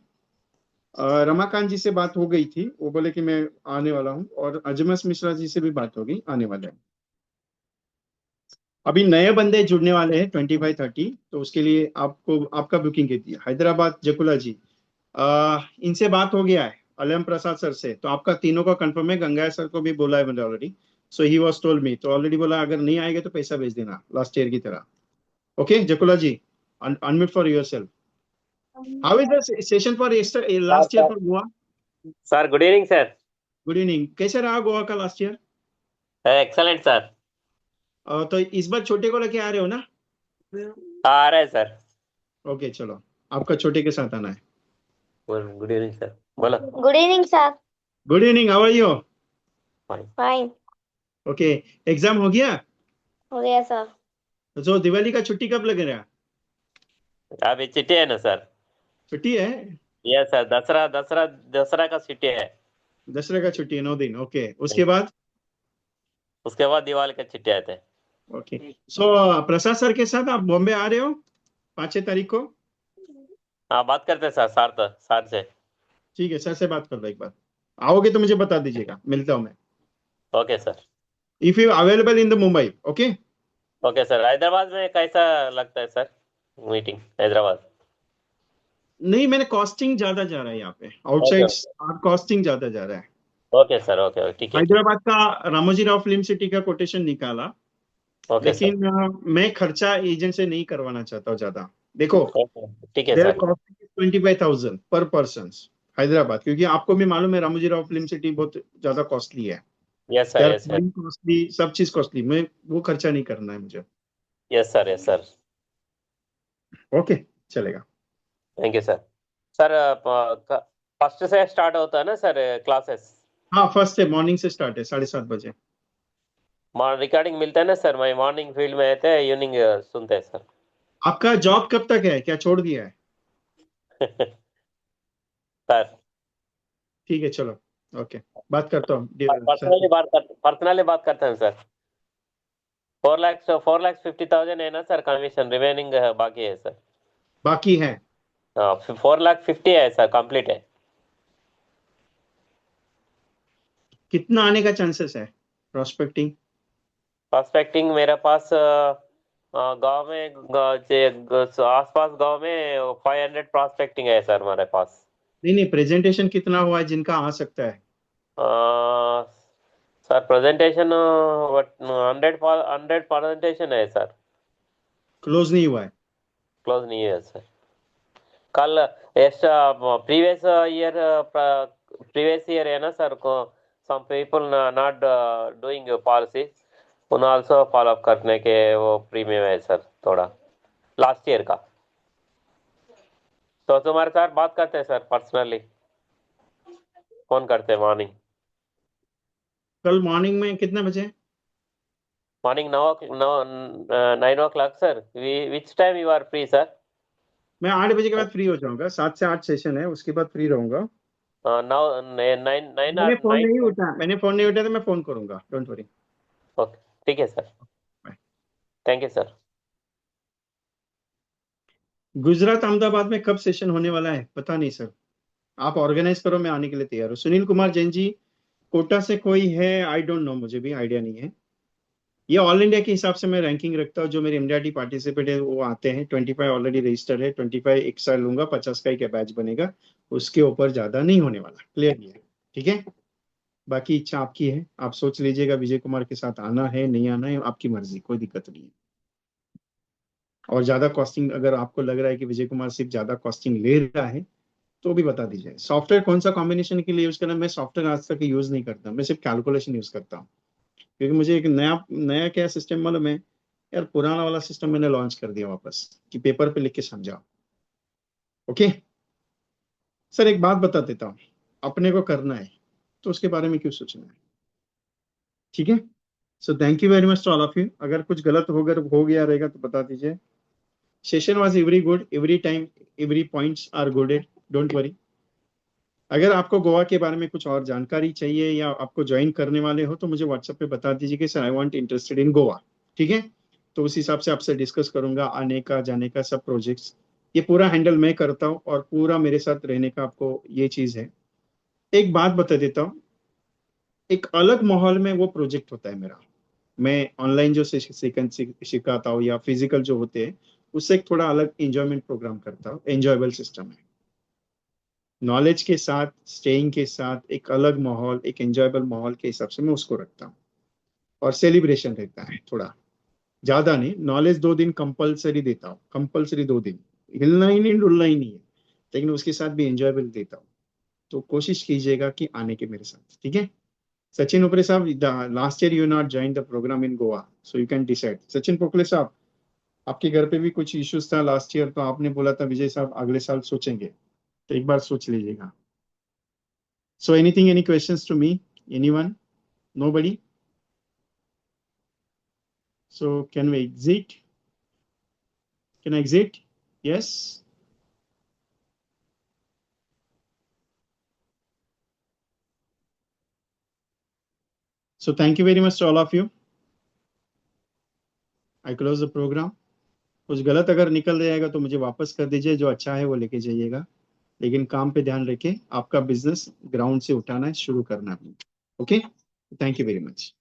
रमाकांत जी से बात हो गई थी, वो बोले कि मैं आने वाला हूँ, और अजमस मिश्रा जी से भी बात हो गई, आने वाले हैं। अभी नए बंदे जुड़ने वाले हैं 25-30, तो उसके लिए आपको आपका बुकिंग की थी हैदराबाद जकुला जी। इनसे बात हो गया है अलम प्रसाद सर से, तो आपका तीनों का कंफर्म है। गंगा सर को भी बोला है मैंने already, so he was told me, तो ऑलरेडी बोला अगर नहीं आएगा तो पैसा भेज देना लास्ट ईयर की तरह। Okay Jakula ji, unmute for yourself. How is the session for sir last year sir for Goa? Sir good evening sir. Good evening, कैसे रहा गोवा का लास्ट ईयर? Excellent sir. तो इस बार छोटे को लेके आ रहे हो ना? आ रहा है सर। ओके चलो, आपका छोटे के साथ आना है। गुड इवनिंग सर, बोलो। Good evening sir. Good evening, how are you? Fine. Okay, exam हो गया? हो गया सर। जो दिवाली का छुट्टी कब लग रहा है? अभी चिट्ठी है ना सर? छुट्टी है? यस सर, दसरा दसरा दसरा का चिट्ठी है। दसरे का छुट्टी है, 9 दिन, ओके। उसके बाद? उसके बाद दिवाली का चिट्ठी आते हैं। ओके, सो प्रसाद सर के साथ आप बॉम्बे आ रहे हो 5-6 तारीख को? हाँ, बात करते हैं सर, सार सार से। ठीक है, सर से बात कर लो एक बार। आओगे तो मुझे बता दीजिएगा, मिलता हूँ मैं। Okay sir. If you available in the Mumbai, okay. Okay sir, Hyderabad में कैसा लगता है सर मीटिंग, हैदराबाद? नहीं, मैंने कॉस्टिंग ज्यादा जा रहा है यहाँ पे, ओके आउटसाइड कॉस्टिंग ज्यादा जा रहा है। ओके सर, ओके ठीक है ठीक। हैदराबाद का रामोजी राव फिल्म सिटी का कोटेशन निकाला, ओके सर। लेकिन मैं खर्चा एजेंट से नहीं करवाना चाहता हूँ ज्यादा। देखो, ओके ठीक है देयर सर। कॉस्टिंग 25,000 पर पर्सन हैदराबाद, क्योंकि आपको भी मालूम है रामोजी राव फिल्म सिटी बहुत ज्यादा कॉस्टली है। Yes sir, there yes sir. Costly, सब चीज कॉस्टली, मैं वो खर्चा नहीं करना है मुझे। Yes sir, yes sir. Okay, चलेगा। Thank you sir. Sir, first से स्टार्ट होता है ना सर क्लासेस? हाँ, फर्स्ट है, मॉर्निंग से स्टार्ट है 7:30 बजे। रिकॉर्डिंग मिलता है ना सर? मैं मॉर्निंग फील्ड में रहते हैं, इवनिंग सुनते हैं सर। आपका जॉब कब तक है, क्या छोड़ दिया है? सर, ठीक है चलो, ओके, बात करता हूँ सर। पर्सनली बात करते हैं सर। 4,50,000 है ना सर कमीशन, रिमेनिंग बाकी है सर। बाकी है? हाँ, 4,50,000 है सर, कंप्लीट है। कितना आने का चांसेस है प्रोस्पेक्टिंग? प्रोस्पेक्टिंग मेरे पास गांव में आसपास गांव में 500 प्रोस्पेक्टिंग है सर हमारे पास। नहीं नहीं, प्रेजेंटेशन कितना हुआ है जिनका आ सकता है? सर प्रेजेंटेशन 100 प्रेजेंटेशन है सर। क्लोज नहीं हुआ है? क्लोज नहीं है सर। कल प्रीवियस ईयर प्रीवियस ईयर है ना सर को, some people not doing policy, उन्हें आल्सो फॉलो अप करने के वो प्रीमियम है सर थोड़ा लास्ट ईयर का। तो तुम्हारे साथ बात करते हैं सर, पर्सनली फोन करते हैं मॉर्निंग। कल मॉर्निंग में कितने बजे? Morning 9 o'clock, sir. Which time you are free, sir? मैं 8 बजे के बाद फ्री हो जाऊंगा, 7 से 8 सेशन है, उसके बाद फ्री रहूंगा। Now 9 मैंने फोन 9. नहीं उठाया तो मैं फोन करूंगा, डोंट वरी। Okay, ठीक है sir. Bye. Thank you sir. Gujarat Ahmedabad में कब सेशन होने वाला है पता नहीं सर, आप ऑर्गेनाइज करो, मैं आने के लिए तैयार हूँ। सुनील कुमार जैन जी, कोटा से कोई है? आई डोंट नो, मुझे भी आइडिया नहीं है। ये ऑल इंडिया के हिसाब से मैं रैंकिंग रखता हूँ, जो मेरे इंडिया टी पार्टिसिपेट है वो आते हैं। 25 ऑलरेडी रजिस्टर्ड है, 25 एक साल लूंगा, 50 का एक बैच बनेगा, उसके ऊपर ज्यादा नहीं होने वाला, क्लियर है? ठीक है, बाकी इच्छा आपकी है, आप सोच लीजिएगा विजय कुमार के साथ आना है नहीं आना है, आपकी मर्जी, कोई दिक्कत नहीं है। और ज्यादा कॉस्टिंग अगर आपको लग रहा है कि विजय कुमार सिर्फ ज्यादा कॉस्टिंग ले रहा है तो भी बता दीजिए। सॉफ्टवेयर कौन सा कॉम्बिनेशन के लिए यूज करना? मैं सॉफ्टवेयर आज तक यूज नहीं करता, मैं सिर्फ कैलकुलेशन यूज करता हूँ, क्योंकि मुझे एक नया नया क्या सिस्टम मालूम है यार, पुराना वाला सिस्टम मैंने लॉन्च कर दिया वापस, कि पेपर पे लिख के समझाओ। ओके सर, एक बात बता देता हूँ, अपने को करना है तो उसके बारे में क्यों सोचना है, ठीक है? So thank you very much to all of you. अगर कुछ गलत हो गया रहेगा तो बता दीजिए। Session was every good, every time every points are guided, don't worry. अगर आपको गोवा के बारे में कुछ और जानकारी चाहिए या आपको ज्वाइन करने वाले हो तो मुझे व्हाट्सएप पे बता दीजिए कि sir I want interested in Goa, ठीक है? तो उस हिसाब से आपसे डिस्कस करूंगा आने का जाने का सब प्रोजेक्ट्स। ये पूरा हैंडल मैं करता हूँ और पूरा मेरे साथ रहने का आपको ये चीज है। एक बात बता देता हूँ, एक अलग माहौल में वो प्रोजेक्ट होता है मेरा। मैं ऑनलाइन जो सिखाता हूँ या फिजिकल जो होते हैं उससे एक थोड़ा अलग एंजॉयमेंट प्रोग्राम करता हूँ, एंजॉयबल सिस्टम है। नॉलेज के साथ स्टेइंग के साथ एक अलग माहौल, एक एंजॉयबल माहौल के हिसाब से मैं उसको रखता हूँ। और सेलिब्रेशन रहता है थोड़ा, ज्यादा नहीं। नॉलेज 2 दिन कंपलसरी देता हूँ, कंपलसरी 2 दिन, हिलना ही नहीं डुलना ही नहीं है, लेकिन उसके साथ भी एंजॉयबल देता हूँ। तो कोशिश कीजिएगा कि आने के मेरे साथ, ठीक है? सचिन उपरे साहब, last year you not join the program in Goa, so you can decide. Sachin Pokle साहब, आपके घर पे भी कुछ इश्यूज था लास्ट ईयर, तो आपने बोला था विजय साहब अगले साल सोचेंगे, तो एक बार सोच लीजिएगा। So anything, any questions to me, anyone? Nobody? So can we exit? Can I exit? Yes. So thank you very much to all of you. I close the program. कुछ गलत अगर निकल जाएगा तो मुझे वापस कर दीजिए, जो अच्छा है वो लेके जाइएगा, लेकिन काम पे ध्यान रखें, आपका बिजनेस ग्राउंड से उठाना है, शुरू करना है। Okay, thank you very much.